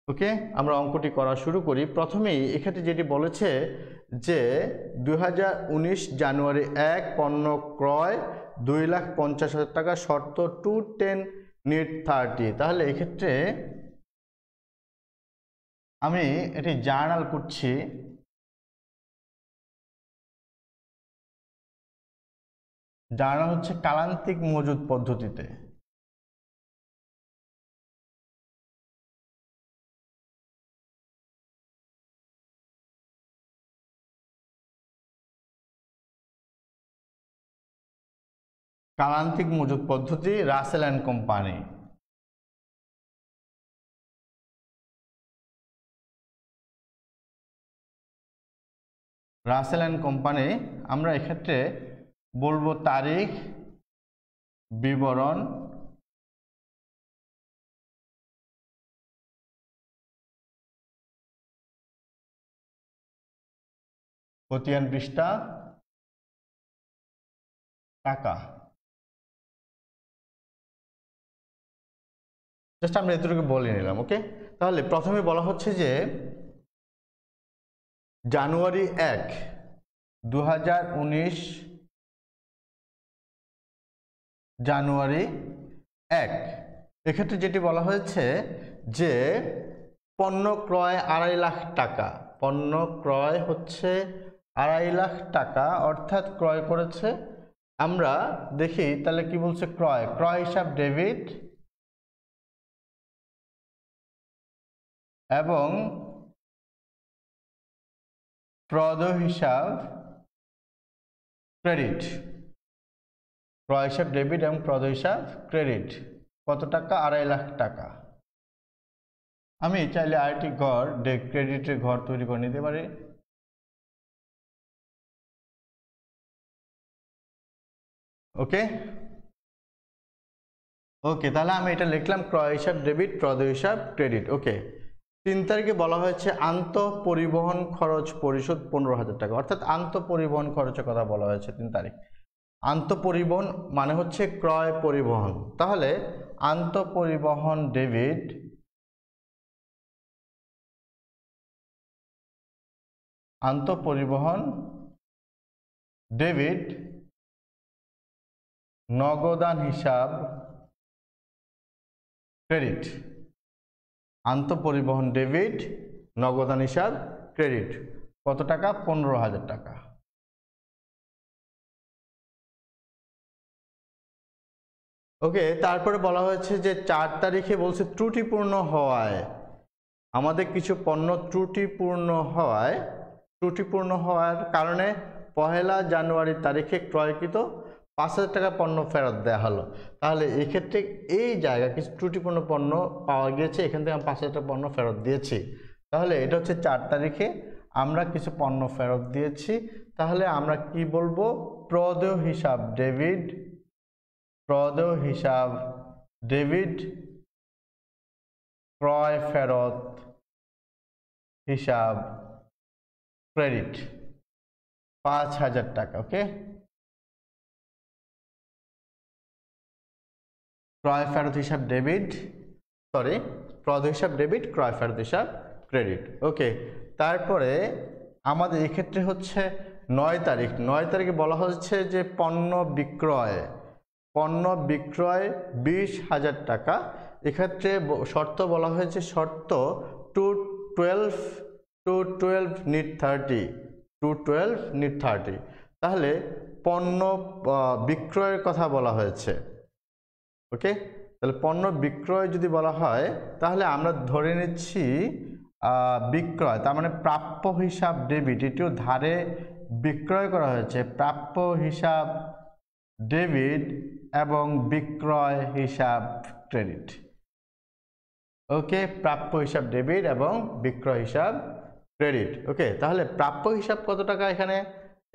Speaker 1: ওকে, আমরা অঙ্কটি করা শুরু করি। প্রথমেই এক্ষেত্রে যেটি বলেছে যে 2019 জানুয়ারি 1 পণ্য ক্রয় 2,50,000 টাকা, শর্ত 210 নিট 30। তাহলে এক্ষেত্রে আমি এটি জার্নাল করছি। জার্নাল হচ্ছে কালান্তিক মজুদ পদ্ধতিতে। কালান্তিক মজুদ পদ্ধতি, Russell and company. Russell and company. আমরা এক্ষেত্রে বলবো তারিখ, বিবরণ, খতিয়ান পৃষ্ঠা, টাকা। জাস্ট আমরা এতটুকু বলে নিলাম। ওকে, তাহলে প্রথমে বলা হচ্ছে যে জানুয়ারি 1, 2019 জানুয়ারি 1 এক্ষেত্রে যেটি বলা হয়েছে যে পণ্য ক্রয় 2.5 লাখ টাকা। পণ্য ক্রয় হচ্ছে 2.5 লাখ টাকা, অর্থাৎ ক্রয় করেছে। আমরা দেখি তাহলে কি বলছে, ক্রয় হিসাব ডেবিট এবং প্রদেয় হিসাব ক্রেডিট। ক্রয় হিসাব ডেবিট এবং প্রদেয় হিসাব ক্রেডিট। কত টাকা? 2.5 লাখ টাকা। আমি চাইলে আরেকটি ঘর ক্রেডিটের ঘর তৈরি করে নিতে পারি। ওকে ওকে, তাহলে আমি এটা লিখলাম ক্রয় হিসাব ডেবিট, প্রদেয় হিসাব ক্রেডিট। ওকে, 3 তারিখে বলা হয়েছে আন্তঃপরিবহন খরচ পরিশোধ 15,000 টাকা, অর্থাৎ আন্তঃপরিবহন খরচের কথা বলা হয়েছে 3 তারিখ। আন্তঃপরিবহন মানে হচ্ছে ক্রয় পরিবহন, তাহলে আন্তঃপরিবহন ডেবিট, আন্তঃপরিবহন ডেবিট, নগদান হিসাব ক্রেডিট। আন্তঃপরিবহন ডেবিট, নগদান হিসাব ক্রেডিট। কত টাকা? 15,000 টাকা। ওকে, তারপরে বলা হয়েছে যে 4 তারিখে বলছে ত্রুটিপূর্ণ হওয়ায়, আমাদের কিছু পণ্য ত্রুটিপূর্ণ হওয়ার কারণে 1 জানুয়ারি তারিখে ক্রয়কৃত 5,000 টাকা পণ্য ফেরত দেওয়া হলো। তাহলে এক্ষেত্রে এই জায়গায় কিছু ত্রুটিপূর্ণ পণ্য পাওয়া গিয়েছে, এখান থেকে আমি 5,000 টাকা পণ্য ফেরত দিয়েছি। তাহলে এটা হচ্ছে 4 তারিখে আমরা কিছু পণ্য ফেরত দিয়েছি। তাহলে আমরা কি বলবো? প্রদেয় হিসাব ডেবিট, প্রদেয় হিসাব ডেবিট, ক্রয় ফেরত হিসাব ক্রেডিট 5,000 টাকা। ওকে, ক্রয় ফেরত হিসাব ডেবিট, প্রদেয় হিসাব ডেবিট, ক্রয় ফেরত হিসাব ক্রেডিট। ওকে, তারপরে আমাদের এক্ষেত্রে হচ্ছে 9 তারিখ। 9 তারিখে বলা হচ্ছে যে পণ্য বিক্রয় 20,000 টাকা। এক্ষেত্রে শর্ত বলা হয়েছে, শর্ত 212 নিট 30, 212 নিট 30। তাহলে পণ্য বিক্রয়ের কথা বলা হয়েছে। ওকে, তাহলে পণ্য বিক্রয় যদি বলা হয় তাহলে আমরা ধরে নিচ্ছি বিক্রয়, তার মানে প্রাপ্য হিসাব ডেবিট, এটিও ধারে বিক্রয় করা হয়েছে, প্রাপ্য হিসাব ডেবিট এবং বিক্রয় হিসাব ক্রেডিট। ওকে, প্রাপ্য হিসাব ডেবিট এবং বিক্রয় হিসাব ক্রেডিট। ওকে, তাহলে প্রাপ্য হিসাব কত টাকা?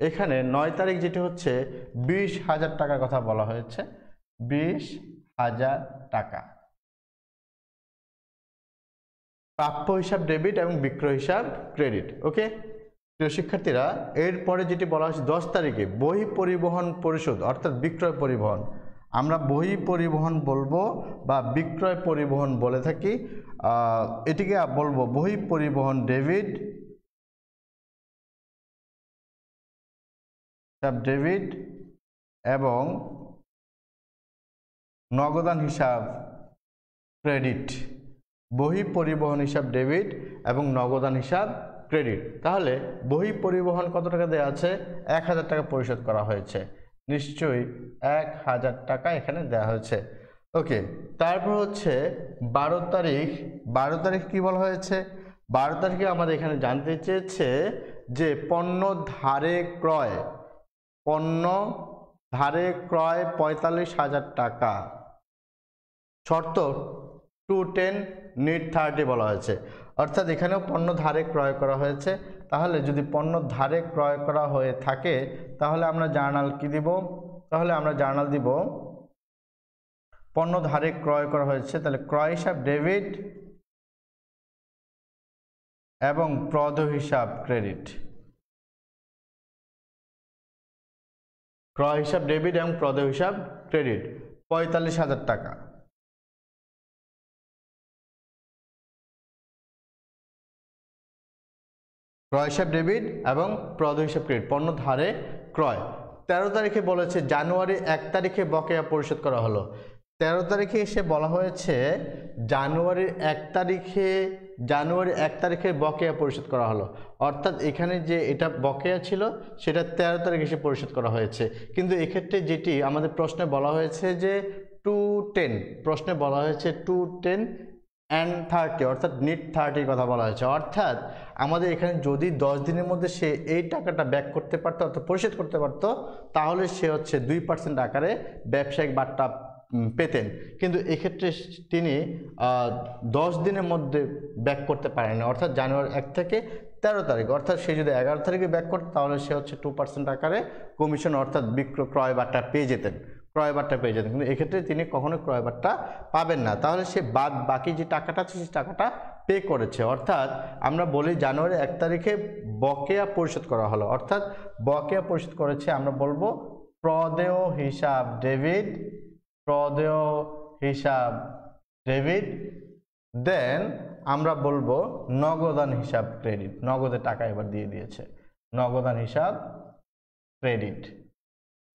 Speaker 1: এখানে 9 তারিখ যেটি হচ্ছে 20,000 টাকার কথা বলা হয়েছে, 20,000 টাকা প্রাপ্য হিসাব ডেবিট এবং বিক্রয় হিসাব ক্রেডিট। ওকে প্রিয় শিক্ষার্থীরা, এরপরে যেটি বলা হয়েছে 10 তারিখে বহি পরিবহন পরিশোধ অর্থাৎ বিক্রয় পরিবহন, আমরা বহি পরিবহন বলবো বা বিক্রয় পরিবহন বলে থাকি, এটিকে বলবো বহি পরিবহন ডেবিট ডেবিট এবং নগদান হিসাব ক্রেডিট। বহি পরিবহন হিসাব ডেবিট এবং নগদান হিসাব ক্রেডিট। তাহলে বহি পরিবহন কত টাকা দেওয়া আছে? 1,000 টাকা পরিশোধ করা হয়েছে, নিশ্চয়ই 1,000 টাকা এখানে দেওয়া হয়েছে। ওকে, তারপর হচ্ছে 12 তারিখ। 12 তারিখ কি বলা হয়েছে? 12 তারিখে আমাদের এখানে জানতে চেয়েছে যে পণ্য ধারে ক্রয়, পণ্য ধারে ক্রয় 45,000 টাকা, শর্ত 210 নিট 30 বলা হয়েছে। অর্থাৎ এখানেও পণ্য ধারে ক্রয় করা হয়েছে। তাহলে যদি পণ্য ধারে ক্রয় করা হয়ে থাকে তাহলে আমরা জার্নাল কি দিব? তাহলে আমরা জার্নাল দিব পণ্য ধারে ক্রয় করা হয়েছে, তাহলে ক্রয় হিসাব ডেবিট এবং প্রদেয় হিসাব ক্রেডিট। ক্রয় হিসাব ডেবিট এবং প্রদেয় হিসাব ক্রেডিট 45,000 টাকা। ক্রয় হিসাব ডেবিট এবং প্রদেয় হিসাব ক্রেডিট, পণ্য ধারে ক্রয়। 13 তারিখে বলেছে জানুয়ারি 1 তারিখে বকেয়া পরিশোধ করা হলো। 13 তারিখে এসে বলা হয়েছে জানুয়ারির 1 তারিখে বকেয়া পরিশোধ করা হলো। অর্থাৎ এখানে যে এটা বকেয়া ছিল সেটা 13 তারিখে এসে পরিশোধ করা হয়েছে। কিন্তু এক্ষেত্রে যেটি আমাদের প্রশ্নে বলা হয়েছে যে 210, প্রশ্নে বলা হয়েছে 210 and 30 অর্থাৎ নিট 30 কথা বলা হয়েছে। অর্থাৎ আমাদের এখানে যদি 10 দিনের মধ্যে সে এই টাকাটা ব্যাক করতে পারতো অর্থাৎ পরিশোধ করতে পারতো তাহলে সে হচ্ছে 2% আকারে ব্যবসায়িক বার্তা পেতেন। কিন্তু এক্ষেত্রে তিনি 10 দিনের মধ্যে ব্যাক করতে পারেন, অর্থাৎ জানুয়ারি 1 থেকে 13 তারিখ, অর্থাৎ সে যদি 11 তারিখে ব্যাক করতো তাহলে সে হচ্ছে 2% আকারে কমিশন অর্থাৎ ক্রয় বার্তা পেয়ে যেতেন, কিন্তু এক্ষেত্রে তিনি কখনো ক্রয় বার্তা পাবেন না। তাহলে সে বাকি যে টাকাটা আছে সেই টাকাটা পে করেছে। অর্থাৎ আমরা বলি জানুয়ারি 1 তারিখে বকেয়া পরিশোধ করা হলো, অর্থাৎ বকেয়া পরিশোধ করেছে, আমরা বলবো প্রদেয় হিসাব ডেবিট, প্রদেয় হিসাব ডেবিট, দেন আমরা বলবো নগদান হিসাব ক্রেডিট, নগদে টাকা এবার দিয়ে দিয়েছে, নগদান হিসাব ক্রেডিট।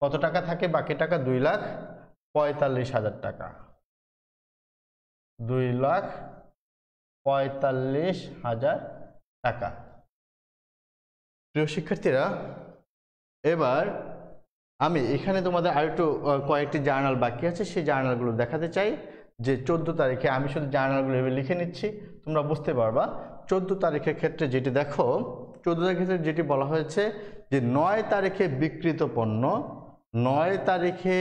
Speaker 1: কত টাকা থাকে বাকি টাকা? 2,45,000 টাকা, 2,45,000 টাকা। প্রিয় শিক্ষার্থীরা, এবার আমি এখানে তোমাদের আরেকটু কয়েকটি জার্নাল বাকি আছে, সেই জার্নালগুলো দেখাতে চাই। যে 14 তারিখে আমি শুধু জার্নালগুলো এভাবে লিখে নিচ্ছি, তোমরা বুঝতে পারবা। 14 তারিখের ক্ষেত্রে যেটি দেখো, 14 তারিখের ক্ষেত্রে যেটি বলা হয়েছে যে 9 তারিখে বিক্রিত পণ্য, 9 তারিখে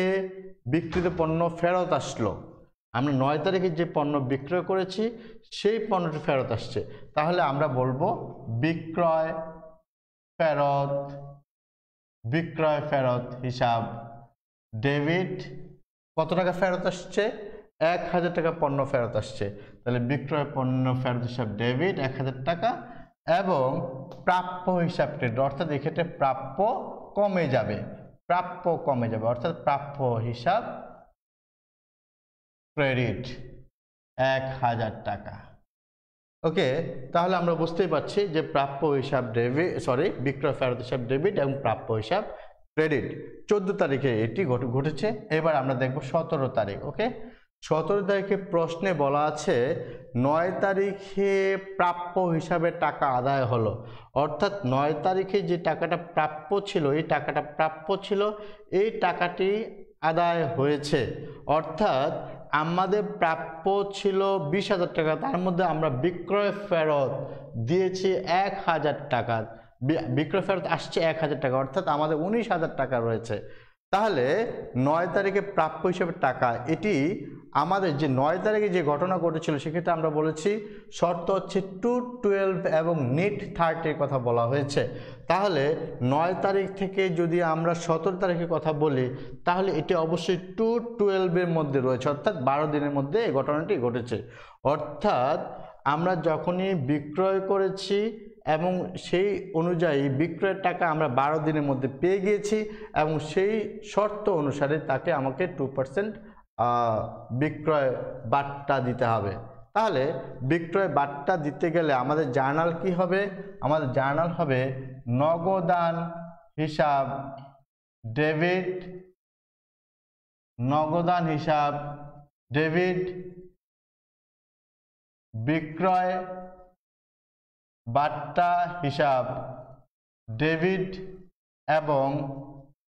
Speaker 1: বিক্রিত পণ্য ফেরত আসলো। আমরা 9 তারিখে যে পণ্য বিক্রয় করেছি সেই পণ্যটি ফেরত আসছে, তাহলে আমরা বলবো বিক্রয় ফেরত হিসাব ডেবিট। কত টাকা ফেরত আসছে? 1,000 টাকা পণ্য ফেরত আসছে, তাহলে বিক্রয় পণ্য ফেরত হিসাব ডেবিট 1,000 টাকা এবং প্রাপ্য হিসাব ক্রেডিট, অর্থাৎ এক্ষেত্রে প্রাপ্য কমে যাবে, অর্থাৎ প্রাপ্য হিসাব ক্রেডিট 1,000 টাকা। ওকে, তাহলে আমরা বুঝতেই পারছি যে প্রাপ্য হিসাব বিক্রয় ফেরত হিসাব ডেবিট এবং প্রাপ্য হিসাব ক্রেডিট 14 তারিখে এটি ঘটেছে। এবার আমরা দেখব 17 তারিখ। ওকে, 17 তারিখে প্রশ্নে বলা আছে 9 তারিখে প্রাপ্য হিসাবে টাকা আদায় হলো, অর্থাৎ 9 তারিখে যে টাকাটা প্রাপ্য ছিল এই টাকাটি আদায় হয়েছে। অর্থাৎ আমাদের প্রাপ্য ছিল 20,000 টাকা, তার মধ্যে আমরা বিক্রয় ফেরত দিয়েছি 1,000 টাকা, বিক্রয় ফেরত আসছে 1,000 টাকা, অর্থাৎ আমাদের 19,000 টাকা রয়েছে। তাহলে 9 তারিখে প্রাপ্য হিসেবে টাকা, এটি আমাদের যে 9 তারিখে যে ঘটনা ঘটেছিল সেক্ষেত্রে আমরা বলেছি শর্ত হচ্ছে 2/12 এবং নিট 30 কথা বলা হয়েছে। তাহলে 9 তারিখ থেকে যদি আমরা 17 তারিখের কথা বলি তাহলে এটি অবশ্যই 2/12 এর মধ্যে রয়েছে, অর্থাৎ 12 দিনের মধ্যে এই ঘটনাটি ঘটেছে। অর্থাৎ আমরা যখনই বিক্রয় করেছি এবং সেই অনুযায়ী বিক্রয়ের টাকা আমরা 12 দিনের মধ্যে পেয়ে গিয়েছি এবং সেই শর্ত অনুসারে তাকে আমাকে 2% বিক্রয় বাট্টা দিতে হবে। তাহলে বিক্রয় বাট্টা দিতে গেলে আমাদের জার্নাল কি হবে? আমাদের জার্নাল হবে নগদান হিসাব ডেবিট, নগদান হিসাব ডেবিট, বিক্রয় বাট্টা হিসাব ডেবিট এবং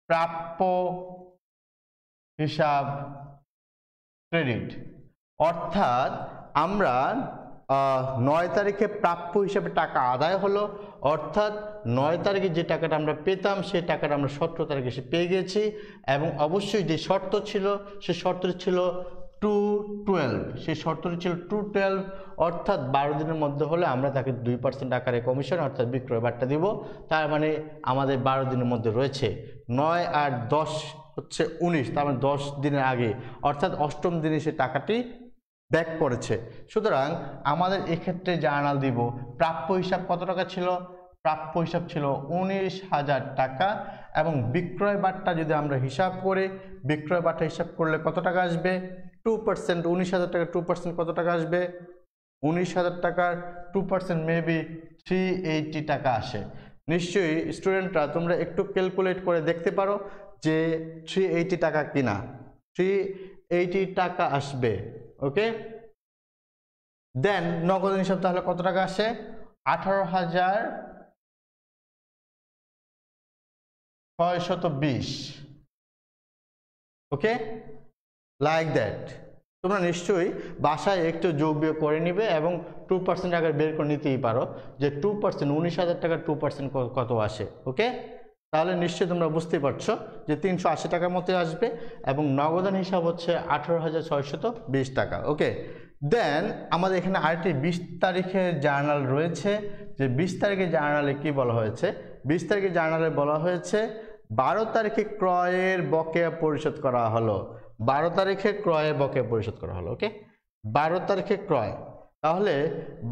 Speaker 1: প্রাপ্য হিসাব ক্রেডিট। অর্থাৎ আমরা 9 তারিখে প্রাপ্য হিসাবে টাকা আদায় হলো, অর্থাৎ 9 তারিখে যে টাকাটা আমরা পেতাম সেই টাকাটা আমরা 17 তারিখে এসে পেয়ে গেছি এবং অবশ্যই যে শর্ত ছিল সে শর্তটি ছিল 2/12, সেই শর্তটি ছিল 2/12, অর্থাৎ 12 দিনের মধ্যে হলে আমরা তাকে 2% আকারে কমিশন অর্থাৎ বিক্রয় বাট্টা দিব। তার মানে আমাদের 12 দিনের মধ্যে রয়েছে। 9 আর 10 হচ্ছে 19, তার মানে 10 দিনের আগে, অর্থাৎ 8ম দিনে সে টাকাটি ব্যাক করেছে। সুতরাং আমাদের এক্ষেত্রে জার্নাল দিব প্রাপ্য হিসাব কত টাকা ছিল? প্রাপ্য হিসাব ছিল 19,000 টাকা এবং বিক্রয় বাট্টা যদি আমরা হিসাব করি, বিক্রয় বাট্টা হিসাব করলে কত টাকা আসবে? 2%, 19,000 টাকা 2% কত টাকা আসবে? 19,000 টাকার 2% মেবি 380 টাকা আসে। নিশ্চয়ই স্টুডেন্টরা তোমরা একটু ক্যালকুলেট করে দেখতে পারো যে 380 টাকা কিনা, 380 টাকা আসবে। ওকে, দেন নগদ হিসাব তাহলে কত টাকা আসে? 18,620। ওকে, লাইক দ্যাট। তোমরা নিশ্চয়ই বাসায় একটু যোগ বিয়োগ করে নিবে এবং 2% আগে বের করে নিতেই পারো যে 2%, 19,000 টাকার 2% কত আসে। ওকে, তাহলে নিশ্চয়ই তোমরা বুঝতেই পারছো যে 380 টাকার মতো আসবে এবং নগদান হিসাব হচ্ছে 18,620 টাকা। ওকে, দেন আমাদের এখানে আরেকটি 20 তারিখের জার্নাল রয়েছে, যে 20 তারিখের জার্নালে কি বলা হয়েছে? 20 তারিখের জার্নালে বলা হয়েছে 12 তারিখে ক্রয়ের বকেয়া পরিশোধ করা হলো, 12 তারিখে ক্রয়ের বকেয়া পরিশোধ করা হলো। ওকে, 12 তারিখে ক্রয়, তাহলে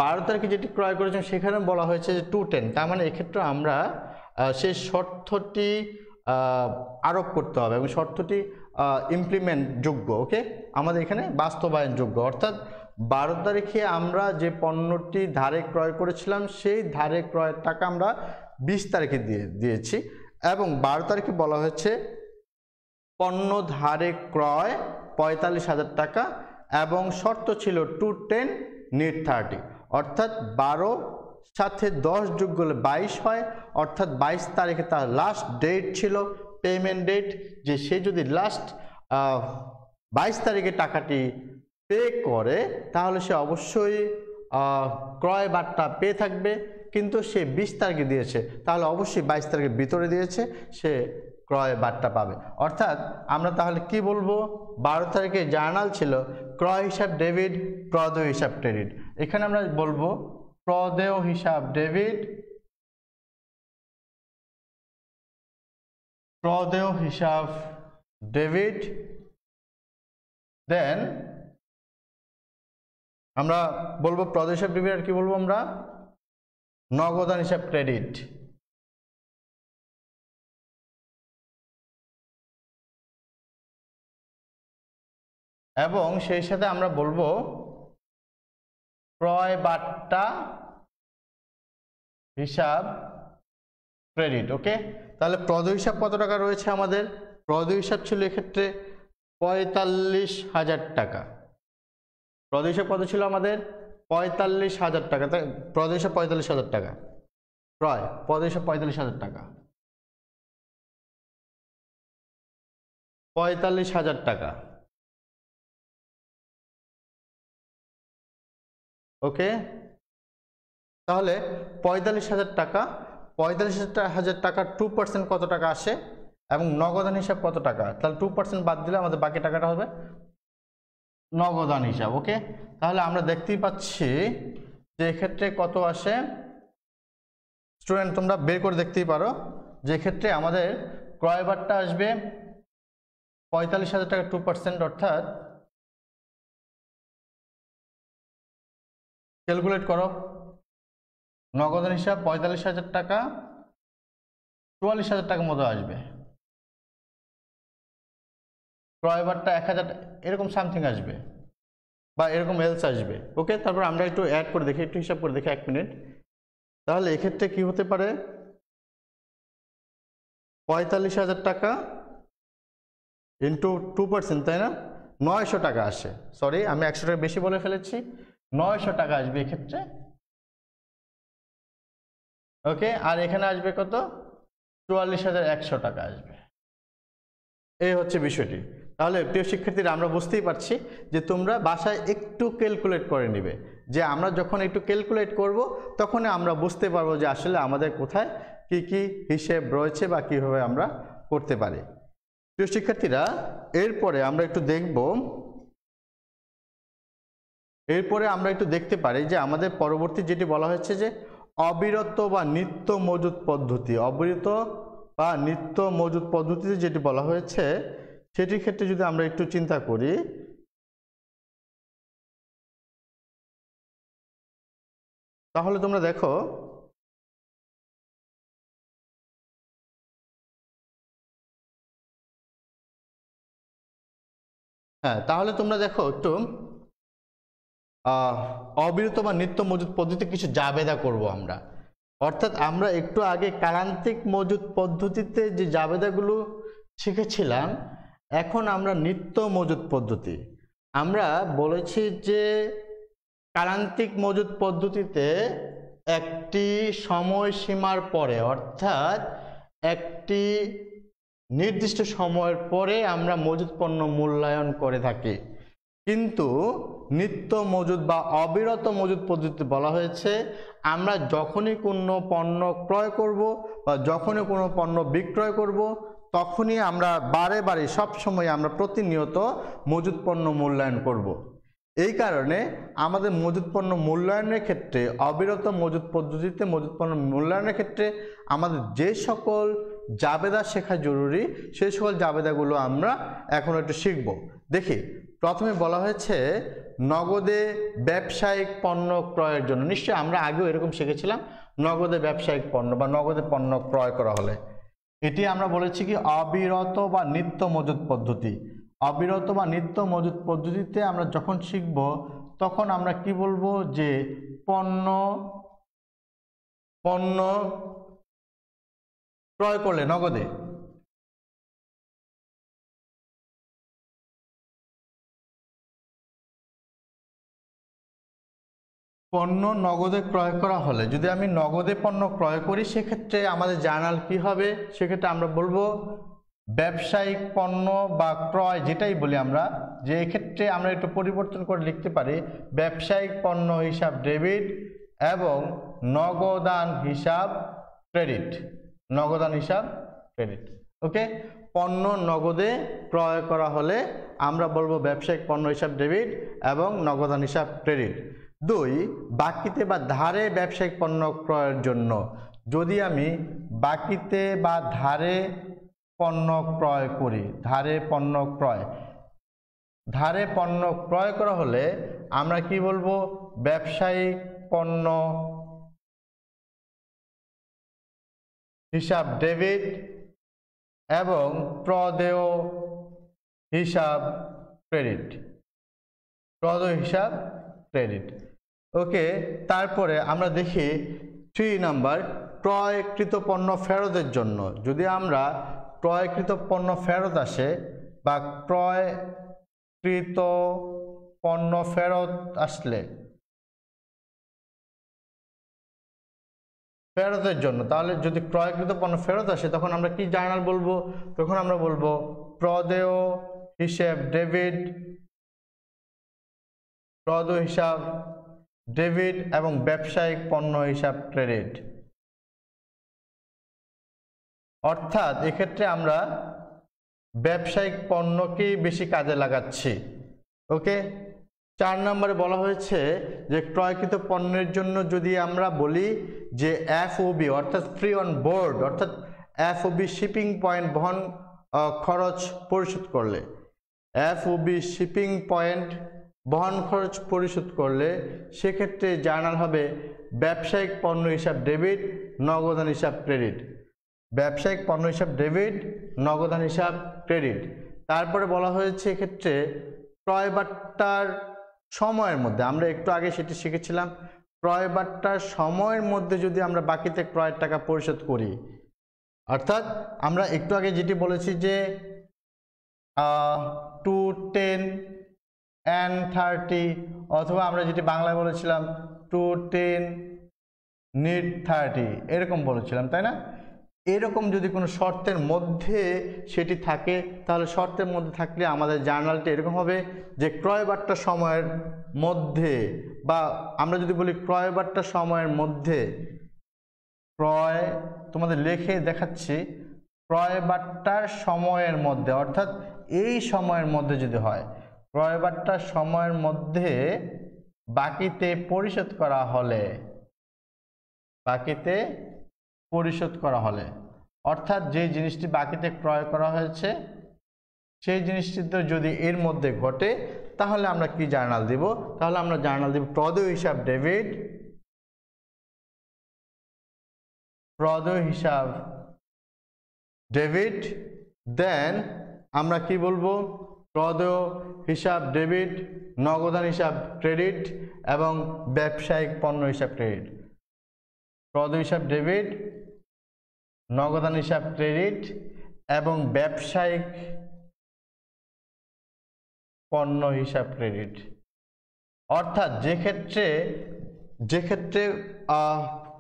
Speaker 1: 12 তারিখে যেটি ক্রয় করেছেন সেখানে বলা হয়েছে যে 210, তার মানে এক্ষেত্রে আমরা সেই শর্তটি আরোপ করতে হবে এবং শর্তটি ইমপ্লিমেন্ট যোগ্য। ওকে, আমাদের এখানে বাস্তবায়নযোগ্য, অর্থাৎ 12 তারিখে আমরা যে পণ্যটি ধারে ক্রয় করেছিলাম সেই ধারে ক্রয়ের টাকা আমরা 20 তারিখে দিয়েছি এবং 12 তারিখে বলা হয়েছে পণ্য ধারে ক্রয় 45,000 টাকা এবং শর্ত ছিল 210 নিট 30, অর্থাৎ 12 সাথে 10 যোগ করলে 22 হয়, অর্থাৎ 22 তারিখে তার লাস্ট ডেট ছিল, পেমেন্ট ডেট, যে সে যদি লাস্ট 22 তারিখে টাকাটি পে করে তাহলে সে অবশ্যই ক্রয় বাট্টা পেয়ে থাকবে, কিন্তু সে 20 তারিখে দিয়েছে তাহলে অবশ্যই 22 তারিখের ভিতরে দিয়েছে, সে ক্রয় বাট্টা পাবে। অর্থাৎ আমরা তাহলে কি বলবো? 12 তারিখে জার্নাল ছিল ক্রয় হিসাব ডেবিট, প্রদেয় হিসাব ক্রেডিট। এখানে আমরা বলবো প্রদেয় হিসাব ডেবিট, প্রদেয় হিসাব ডেবিট, দেন আমরা বলবো প্রদেয় হিসাব ডেবিট, আর কি বলবো আমরা? নগদান হিসাব ক্রেডিট। এবং সেই সাথে আমরা বলবো ক্রয় বাট্টা হিসাব ক্রেডিট। ওকে, তাহলে প্রদেয় হিসাব কত টাকা রয়েছে আমাদের? প্রদেয় হিসাব ছিল এক্ষেত্রে 45,000 টাকা। প্রদেয় হিসাব কত ছিল আমাদের? 45,000 টাকা। তাই প্রদেয় হিসাব 45,000 টাকা, ক্রয় প্রদেয় হিসাব 45,000 টাকা, 45,000 টাকা। ওকে, তাহলে 45,000 টাকা, 45,000 টাকার 2% কত টাকা আসে এবং নগদান হিসাব কত টাকা, তাহলে 2% বাদ দিলে আমাদের বাকি টাকাটা হবে নগদান হিসাব। ওকে, তাহলে আমরা দেখতেই পাচ্ছি যে এক্ষেত্রে কত আসে। স্টুডেন্ট তোমরা বের করে দেখতেই পারো যে এক্ষেত্রে আমাদের ক্রয়বারটা আসবে 45,000 টাকা 2%, অর্থাৎ ক্যালকুলেট করো, নগদান হিসাব 45,000 টাকা 44,000 টাকার মতো আসবে, ক্রয়বারটা 1,000 এরকম সামথিং আসবে বা এরকম এলস আসবে। ওকে, তারপর আমরা একটু অ্যাড করে দেখি, একটু হিসাব করে দেখি 1 মিনিট। তাহলে এক্ষেত্রে কি হতে পারে, 45,000 টাকা ইন্টু 2%, তাই না, 900 টাকা আসে। সরি, আমি 100 টাকা বেশি বলে ফেলেছি, 900 টাকা আসবে এক্ষেত্রে। ওকে, আর এখানে আসবে কত, 44,100 টাকা আসবে। এই হচ্ছে বিষয়টি। তাহলে প্রিয় শিক্ষার্থীরা, আমরা বুঝতেই পারছি যে তোমরা বাসায় একটু ক্যালকুলেট করে নিবে, যে আমরা যখন একটু ক্যালকুলেট করব তখন আমরা বুঝতে পারবো যে আসলে আমাদের কোথায় কি কি হিসেব রয়েছে বা কিভাবে আমরা করতে পারি। প্রিয় শিক্ষার্থীরা, এরপরে আমরা একটু দেখব, এরপরে আমরা একটু দেখতে পারি যে আমাদের পরবর্তী যেটি বলা হয়েছে যে অবিরত বা নিত্য মজুদ পদ্ধতি। অবিরত বা নিত্য মজুদ পদ্ধতিতে যেটি বলা হয়েছে সেটির ক্ষেত্রে যদি আমরা একটু চিন্তা করি, তাহলে তোমরা দেখো হ্যাঁ, তাহলে তোমরা দেখো একটু অবিরত বা নিত্য মজুদ পদ্ধতি কিছু জাবেদা করব আমরা। অর্থাৎ আমরা একটু আগে কালান্তিক মজুদ পদ্ধতিতে যে জাবেদাগুলো শিখেছিলাম, এখন আমরা নিত্য মজুদ পদ্ধতি। আমরা বলেছি যে কালান্তিক মজুদ পদ্ধতিতে একটি সময়সীমার পরে, অর্থাৎ একটি নির্দিষ্ট সময়ের পরে আমরা মজুদ পণ্য মূল্যায়ন করে থাকি। কিন্তু নিত্য মজুদ বা অবিরত মজুদ পদ্ধতিতে বলা হয়েছে আমরা যখনই কোনো পণ্য ক্রয় করব বা যখনই কোনো পণ্য বিক্রয় করব তখনই আমরা বারে বারে সবসময় আমরা প্রতিনিয়ত মজুদ পণ্য মূল্যায়ন করব। এই কারণে আমাদের মজুদ পণ্য মূল্যায়নের ক্ষেত্রে, অবিরত মজুদ পদ্ধতিতে মজুদ পণ্য মূল্যায়নের ক্ষেত্রে আমাদের যে সকল জাবেদা শেখা জরুরি সেই সকল জাবেদাগুলো আমরা এখন একটু শিখব। দেখি, প্রথমে বলা হয়েছে নগদে ব্যবসায়িক পণ্য ক্রয়ের জন্য। নিশ্চয়ই আমরা আগেও এরকম শিখেছিলাম, নগদে ব্যবসায়িক পণ্য বা নগদে পণ্য ক্রয় করা হলে এটি আমরা বলেছি কি অবিরত বা নিত্য মজুদ পদ্ধতি। অবিরত বা নিত্য মজুদ পদ্ধতিতে আমরা যখন শিখব তখন আমরা কি বলবো, যে পণ্য ক্রয় করলে নগদে, পণ্য নগদে ক্রয় করা হলে, যদি আমি নগদে পণ্য ক্রয় করি সেক্ষেত্রে আমাদের জার্নাল কি হবে, সেক্ষেত্রে আমরা বলবো ব্যবসায়িক পণ্য বা ক্রয়, যেটাই বলি আমরা, যে এক্ষেত্রে আমরা একটু পরিবর্তন করে লিখতে পারি ব্যবসায়িক পণ্য হিসাব ডেবিট এবং নগদান হিসাব ক্রেডিট। নগদান হিসাব ক্রেডিট। ওকে, পণ্য নগদে ক্রয় করা হলে আমরা বলবো ব্যবসায়িক পণ্য হিসাব ডেবিট এবং নগদান হিসাব ক্রেডিট। 2, বাকিতে বা ধারে ব্যবসায়িক পণ্য ক্রয়ের জন্য, যদি আমি বাকিতে বা ধারে পণ্য ক্রয় করি, ধারে পণ্য ক্রয় করা হলে আমরা কি বলবো, ব্যবসায়িক পণ্য হিসাব ডেবিট এবং প্রদেয় হিসাব ক্রেডিট। প্রদেয় হিসাব ক্রেডিট। ওকে, তারপরে আমরা দেখি 3 নাম্বার, ক্রয়কৃত পণ্য ফেরতের জন্য। যদি আমরা ক্রয়কৃত পণ্য ফেরত আসে বা ক্রয়কৃত পণ্য ফেরত আসলে ফেরতের জন্য, তাহলে যদি ক্রয়কৃত পণ্য ফেরত আসে তখন আমরা কি জার্নাল বলবো, তখন আমরা বলবো প্রদেয় হিসাব ডেবিট, প্রদেয় হিসাব ডেবিট এবং ব্যবসায়িক পণ্য হিসাব ক্রেডিট। অর্থাৎ এক্ষেত্রে আমরা ব্যবসায়িক পণ্যকেই বেশি কাজে লাগাচ্ছি। ওকে, 4 নম্বরে বলা হয়েছে যে ক্রয়কৃত পণ্যের জন্য যদি আমরা বলি যে FOB অর্থাৎ ফ্রি অন বোর্ড অর্থাৎ FOB শিপিং পয়েন্ট বহন খরচ পরিশোধ করলে, FOB শিপিং পয়েন্ট বহন খরচ পরিশোধ করলে সেক্ষেত্রে জার্নাল হবে ব্যবসায়িক পণ্য হিসাব ডেবিট, নগদান হিসাব ক্রেডিট। ব্যবসায়িক পণ্য হিসাব ডেবিট, নগদান হিসাব ক্রেডিট। তারপরে বলা হয়েছে এক্ষেত্রে ক্রয়বার্তার সময়ের মধ্যে, আমরা একটু আগে সেটি শিখেছিলাম, ক্রয়বার্তার সময়ের মধ্যে যদি আমরা বাকিতে ক্রয়ের টাকা পরিশোধ করি, অর্থাৎ আমরা একটু আগে যেটি বলেছি যে 2, 10 and 30, অথবা আমরা যেটি বাংলায় বলেছিলাম 2, 10 need 30 এরকম বলেছিলাম, তাই না? এরকম যদি কোনো শর্তের মধ্যে সেটি থাকে তাহলে শর্তের মধ্যে থাকলে আমাদের জার্নালটি এরকম হবে যে ক্রয়বার্তা সময়ের মধ্যে, বা আমরা যদি বলি ক্রয়বার্তা সময়ের মধ্যে, ক্রয় তোমাদের লিখে দেখাচ্ছি, ক্রয়বার্তার সময়ের মধ্যে অর্থাৎ এই সময়ের মধ্যে যদি হয়, ক্রয়বার্তার সময়ের মধ্যে বাকিতে পরিশোধ করা হলে, বাকিতে পরিশোধ করা হলে, অর্থাৎ যে জিনিসটি বাকিতে ক্রয় করা হয়েছে সেই জিনিসটি তো যদি এর মধ্যে ঘটে তাহলে আমরা কি জার্নাল দিব? তাহলে আমরা জার্নাল দিব প্রদেয় হিসাব ডেবিট, প্রদেয় হিসাব ডেবিট, দেন আমরা কি বলবো? প্রদেয় হিসাব ডেবিট, নগদান হিসাব ক্রেডিট এবং ব্যবসায়িক পণ্য হিসাব ক্রেডিট। প্রদেয় হিসাব ডেবিট, নগদান হিসাব ক্রেডিট এবং ব্যবসায়িক পণ্য হিসাব ক্রেডিট। অর্থাৎ যে ক্ষেত্রে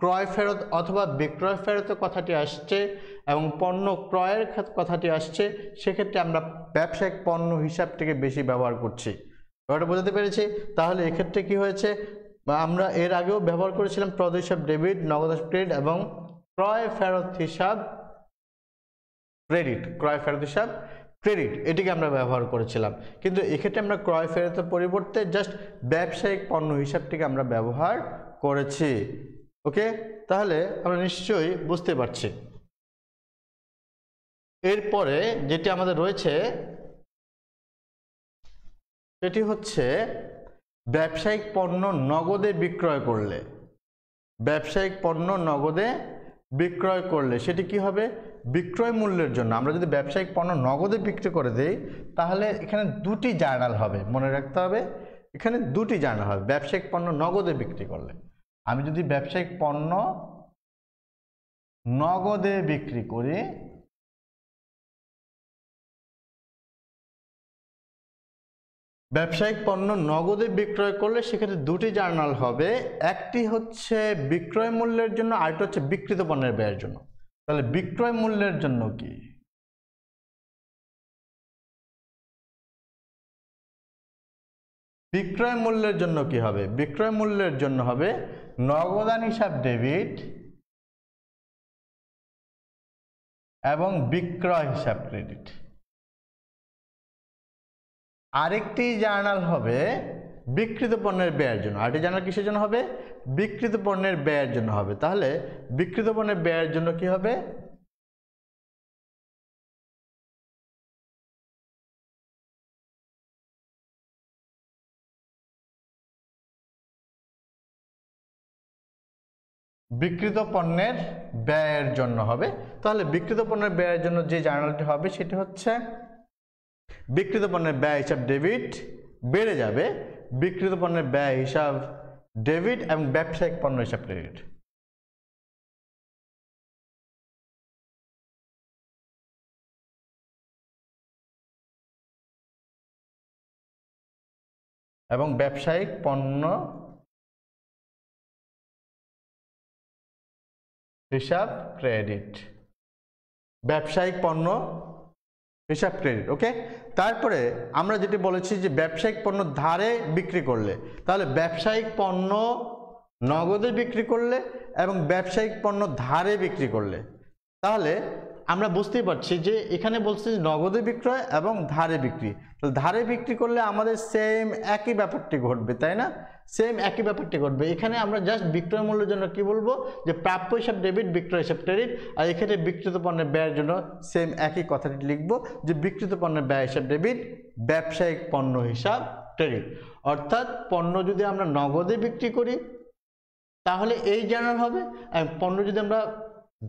Speaker 1: ক্রয় ফেরত অথবা বিক্রয় ফেরতের কথাটি আসছে এবং পণ্য ক্রয়ের কথাটি আসছে সেক্ষেত্রে আমরা ব্যবসায়িক পণ্য হিসাবটিকে বেশি ব্যবহার করছি। ব্যাপারটা বোঝাতে পেরেছি? তাহলে এক্ষেত্রে কি হয়েছে, আমরা এর আগেও ব্যবহার করেছিলাম প্রদেয় হিসাব ডেবিট, নগদ ক্রেডিট এবং ক্রয় ফেরত হিসাব ক্রেডিট, ক্রয় ফেরত হিসাব ক্রেডিট, এটিকে আমরা ব্যবহার করেছিলাম। কিন্তু এক্ষেত্রে আমরা ক্রয় ফেরতের পরিবর্তে জাস্ট ব্যবসায়িক পণ্য হিসাবটিকে আমরা ব্যবহার করেছি। ওকে, তাহলে আমরা নিশ্চয়ই বুঝতে পারছি। এরপরে যেটি আমাদের রয়েছে সেটি হচ্ছে ব্যবসায়িক পণ্য নগদে বিক্রয় করলে, ব্যবসায়িক পণ্য নগদে বিক্রয় করলে সেটি কি হবে? বিক্রয় মূল্যের জন্য আমরা যদি ব্যবসায়িক পণ্য নগদে বিক্রি করে দেই তাহলে এখানে দুটি জার্নাল হবে, মনে রাখতে হবে এখানে দুটি জার্নাল হবে। ব্যবসায়িক পণ্য নগদে বিক্রি করলে, আমি যদি ব্যবসায়িক পণ্য নগদে বিক্রি করি ব্যবসায়িক পণ্য নগদে বিক্রয় করলে সেক্ষেত্রে দুটি জার্নাল হবে, একটি হচ্ছে বিক্রয় মূল্যের জন্য আরেকটি হচ্ছে বিক্রিত পণ্যের ব্যয়ের জন্য। তাহলে বিক্রয় মূল্যের জন্য কি? বিক্রয় মূল্যের জন্য কি হবে? বিক্রয় মূল্যের জন্য হবে নগদান হিসাব ডেবিট এবং বিক্রয় হিসাব ক্রেডিট। আরেকটি জার্নাল হবে বিক্রিত পণ্যের ব্যয়ের জন্য। আরেকটি জার্নাল কিসের জন্য হবে? বিক্রিত পণ্যের ব্যয়ের জন্য হবে। তাহলে বিক্রিত পণ্যের ব্যয়ের জন্য কি হবে? বিক্রিত পণ্যের ব্যয়ের জন্য হবে। তাহলে বিক্রিত পণ্যের ব্যয়ের জন্য যে জার্নালটি হবে সেটি হচ্ছে বিক্রিত পণ্যের ব্যয় হিসাব ডেবিট বেড়ে যাবে, বিক্রিত পণ্যের ব্যয় হিসাব ডেবিট এবং ব্যবসায়িক পণ্য হিসাব ক্রেডিট। এবং ব্যবসায়িক পণ্য হিসাব ক্রেডিট। ব্যবসায়িক পণ্য হিসাব ক্রেডিট। ওকে, তারপরে আমরা যেটি বলেছি যে ব্যবসায়িক পণ্য ধারে বিক্রি করলে, তাহলে ব্যবসায়িক পণ্য নগদে বিক্রি করলে এবং ব্যবসায়িক পণ্য ধারে বিক্রি করলে, তাহলে আমরা বুঝতেই পারছি যে এখানে বলছে নগদে বিক্রয় এবং ধারে বিক্রি। তাহলে ধারে বিক্রি করলে আমাদের সেম একই ব্যাপারটি ঘটবে, তাই না? সেম একই ব্যাপারটি ঘটবে। এখানে আমরা জাস্ট বিক্রয় মূল্যের জন্য কি বলবো যে প্রাপ্য হিসাব ডেবিট, বিক্রয় হিসাব ক্রেডিট। আর এক্ষেত্রে বিক্রিত পণ্যের ব্যয়ের জন্য সেম একই কথাটি লিখবো যে বিক্রিত পণ্যের ব্যয় হিসাব ডেবিট, ব্যবসায়িক পণ্য হিসাব ক্রেডিট। অর্থাৎ পণ্য যদি আমরা নগদে বিক্রি করি তাহলে এই জার্নাল হবে, আর পণ্য যদি আমরা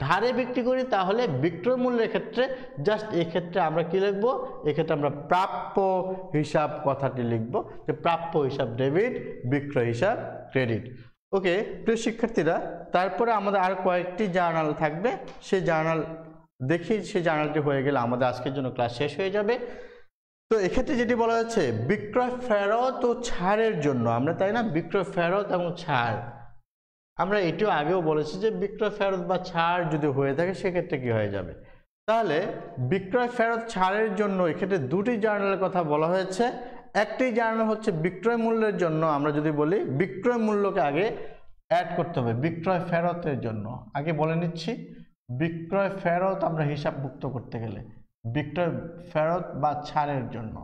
Speaker 1: ধারে বিক্রি করি তাহলে বিক্রয় মূল্যের ক্ষেত্রে জাস্ট এই ক্ষেত্রে আমরা কি লিখব, এক্ষেত্রে আমরা প্রাপ্য হিসাব কথাটি লিখব যে প্রাপ্য হিসাব ডেবিট, বিক্রয় হিসাব ক্রেডিট। ওকে প্রিয় শিক্ষার্থীরা, তারপরে আমাদের আর কয়েকটি জার্নাল থাকবে, সেই জার্নাল দেখি, সেই জার্নালটি হয়ে গেলে আমাদের আজকের জন্য ক্লাস শেষ হয়ে যাবে। তো এক্ষেত্রে যেটি বলা হচ্ছে বিক্রয় ফেরত ও ছাড়ের জন্য, আমরা তাই না, বিক্রয় ফেরত এবং ছাড়, আমরা এটিও আগেও বলেছি যে বিক্রয় ফেরত বা ছাড় যদি হয়ে থাকে সেক্ষেত্রে কি হয়ে যাবে। তাহলে বিক্রয় ফেরত ছাড়ের জন্য এক্ষেত্রে দুটি জার্নালের কথা বলা হয়েছে। একটি জার্নাল হচ্ছে বিক্রয় মূল্যের জন্য, আমরা যদি বলি বিক্রয় মূল্যকে আগে অ্যাড করতে হবে বিক্রয় ফেরতের জন্য। আগে বলে নিচ্ছি, বিক্রয় ফেরত আমরা হিসাবভুক্ত করতে গেলে বিক্রয় ফেরত বা ছাড়ের জন্য,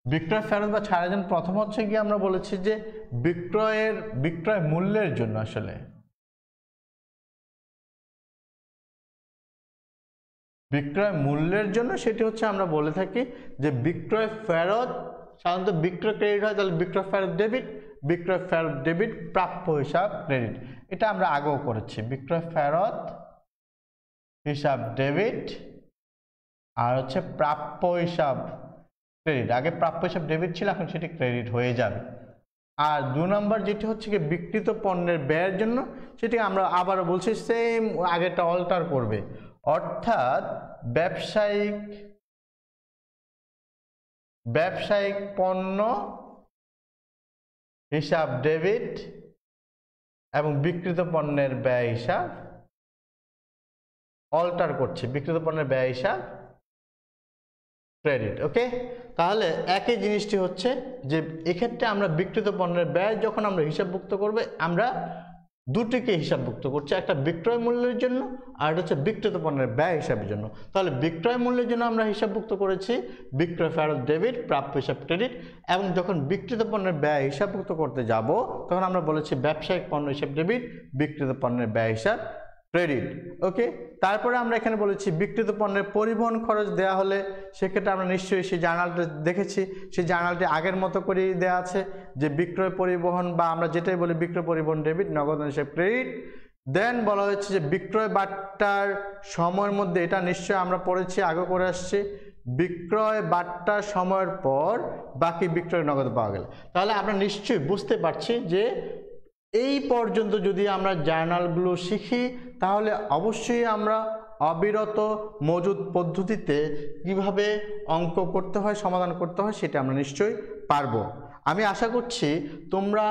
Speaker 1: বিক্রয় ফেরত বা ছাড়ের জন্য প্রথম হচ্ছে গিয়ে আমরা বলেছি যে বিক্রয় মূল্যের জন্য, আসলে বিক্রয় মূল্যের জন্য সেটি হচ্ছে আমরা বলে থাকি যে বিক্রয় ফেরত, সাধারণত বিক্রয় ক্রেডিট হয় তাহলে বিক্রয় ফেরত ডেবিট, বিক্রয় ফেরত ডেবিট, প্রাপ্য হিসাব ক্রেডিট। এটা আমরা আগেও করেছি, বিক্রয় ফেরত হিসাব ডেবিট আর হচ্ছে প্রাপ্য হিসাব ক্রেডিট। আগে প্রাপ্য হিসাব ডেবিট ছিল, এখন সেটি ক্রেডিট হয়ে যাবে। আর 2 নম্বর যেটি হচ্ছে কি বিক্রিত পণ্যের ব্যয়ের জন্য, সেটি আমরা আবারও বলছি সেম আগেটা অল্টার করবে, অর্থাৎ ব্যবসায়িক পণ্য হিসাব ডেবিট এবং বিক্রিত পণ্যের ব্যয় হিসাব অল্টার করছে, বিক্রিত পণ্যের ব্যয় হিসাব ক্রেডিট। ওকে, তাহলে একই জিনিসটি হচ্ছে যে এক্ষেত্রে আমরা বিক্রিত পণ্যের ব্যয় যখন আমরা হিসাবভুক্ত করবে, আমরা দুটিকে হিসাবভুক্ত করছি, একটা বিক্রয় মূল্যের জন্য আর হচ্ছে বিক্রিত পণ্যের ব্যয় হিসাবের জন্য। তাহলে বিক্রয় মূল্যের জন্য আমরা হিসাবভুক্ত করেছি বিক্রয় ফেরত ডেবিট, প্রাপ্য হিসাব ক্রেডিট, এবং যখন বিক্রিত পণ্যের ব্যয় হিসাবভুক্ত করতে যাব তখন আমরা বলেছি ব্যবসায়িক পণ্য হিসাব ডেবিট, বিক্রিত পণ্যের ব্যয় হিসাব ক্রেডিট। ওকে, তারপরে আমরা এখানে বলেছি বিক্রিত পণ্যের পরিবহন খরচ দেওয়া হলে সেক্ষেত্রে আমরা নিশ্চয়ই সেই জার্নালটা দেখেছি, সেই জার্নালটি আগের মতো করেই দেওয়া আছে যে বিক্রয় পরিবহন বা আমরা যেটাই বলি বিক্রয় পরিবহন ডেবিট, নগদ হিসাব ক্রেডিট। দেন বলা হয়েছে যে বিক্রয় বাট্টার সময়ের মধ্যে, এটা নিশ্চয়ই আমরা পড়েছি, আগে করে আসছি, বিক্রয় বাট্টার সময়ের পর বাকি বিক্রয় নগদ পাওয়া গেল। তাহলে আমরা নিশ্চয়ই বুঝতে পারছি যে এই পর্যন্ত যদি আমরা জার্নালগুলো শিখি তাহলে অবশ্যই আমরা অবিরত মজুদ পদ্ধতিতে কিভাবে অঙ্ক করতে হয়, সমাধান করতে হয় সেটা আমরা নিশ্চয়ই পারবো। আমি আশা করছি তোমরা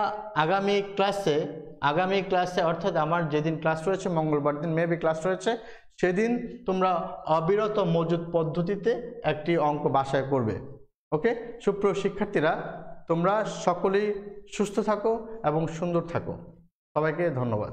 Speaker 1: আগামী ক্লাসে অর্থাৎ আমার যেদিন ক্লাস রয়েছে, মঙ্গলবার দিন মেবি ক্লাস রয়েছে, সেদিন তোমরা অবিরত মজুদ পদ্ধতিতে একটি অঙ্ক বাসায় করবে। ওকে, সুপ্রিয় শিক্ষার্থীরা, তোমরা সকলেই সুস্থ থাকো এবং সুন্দর থাকো। সবাইকে ধন্যবাদ।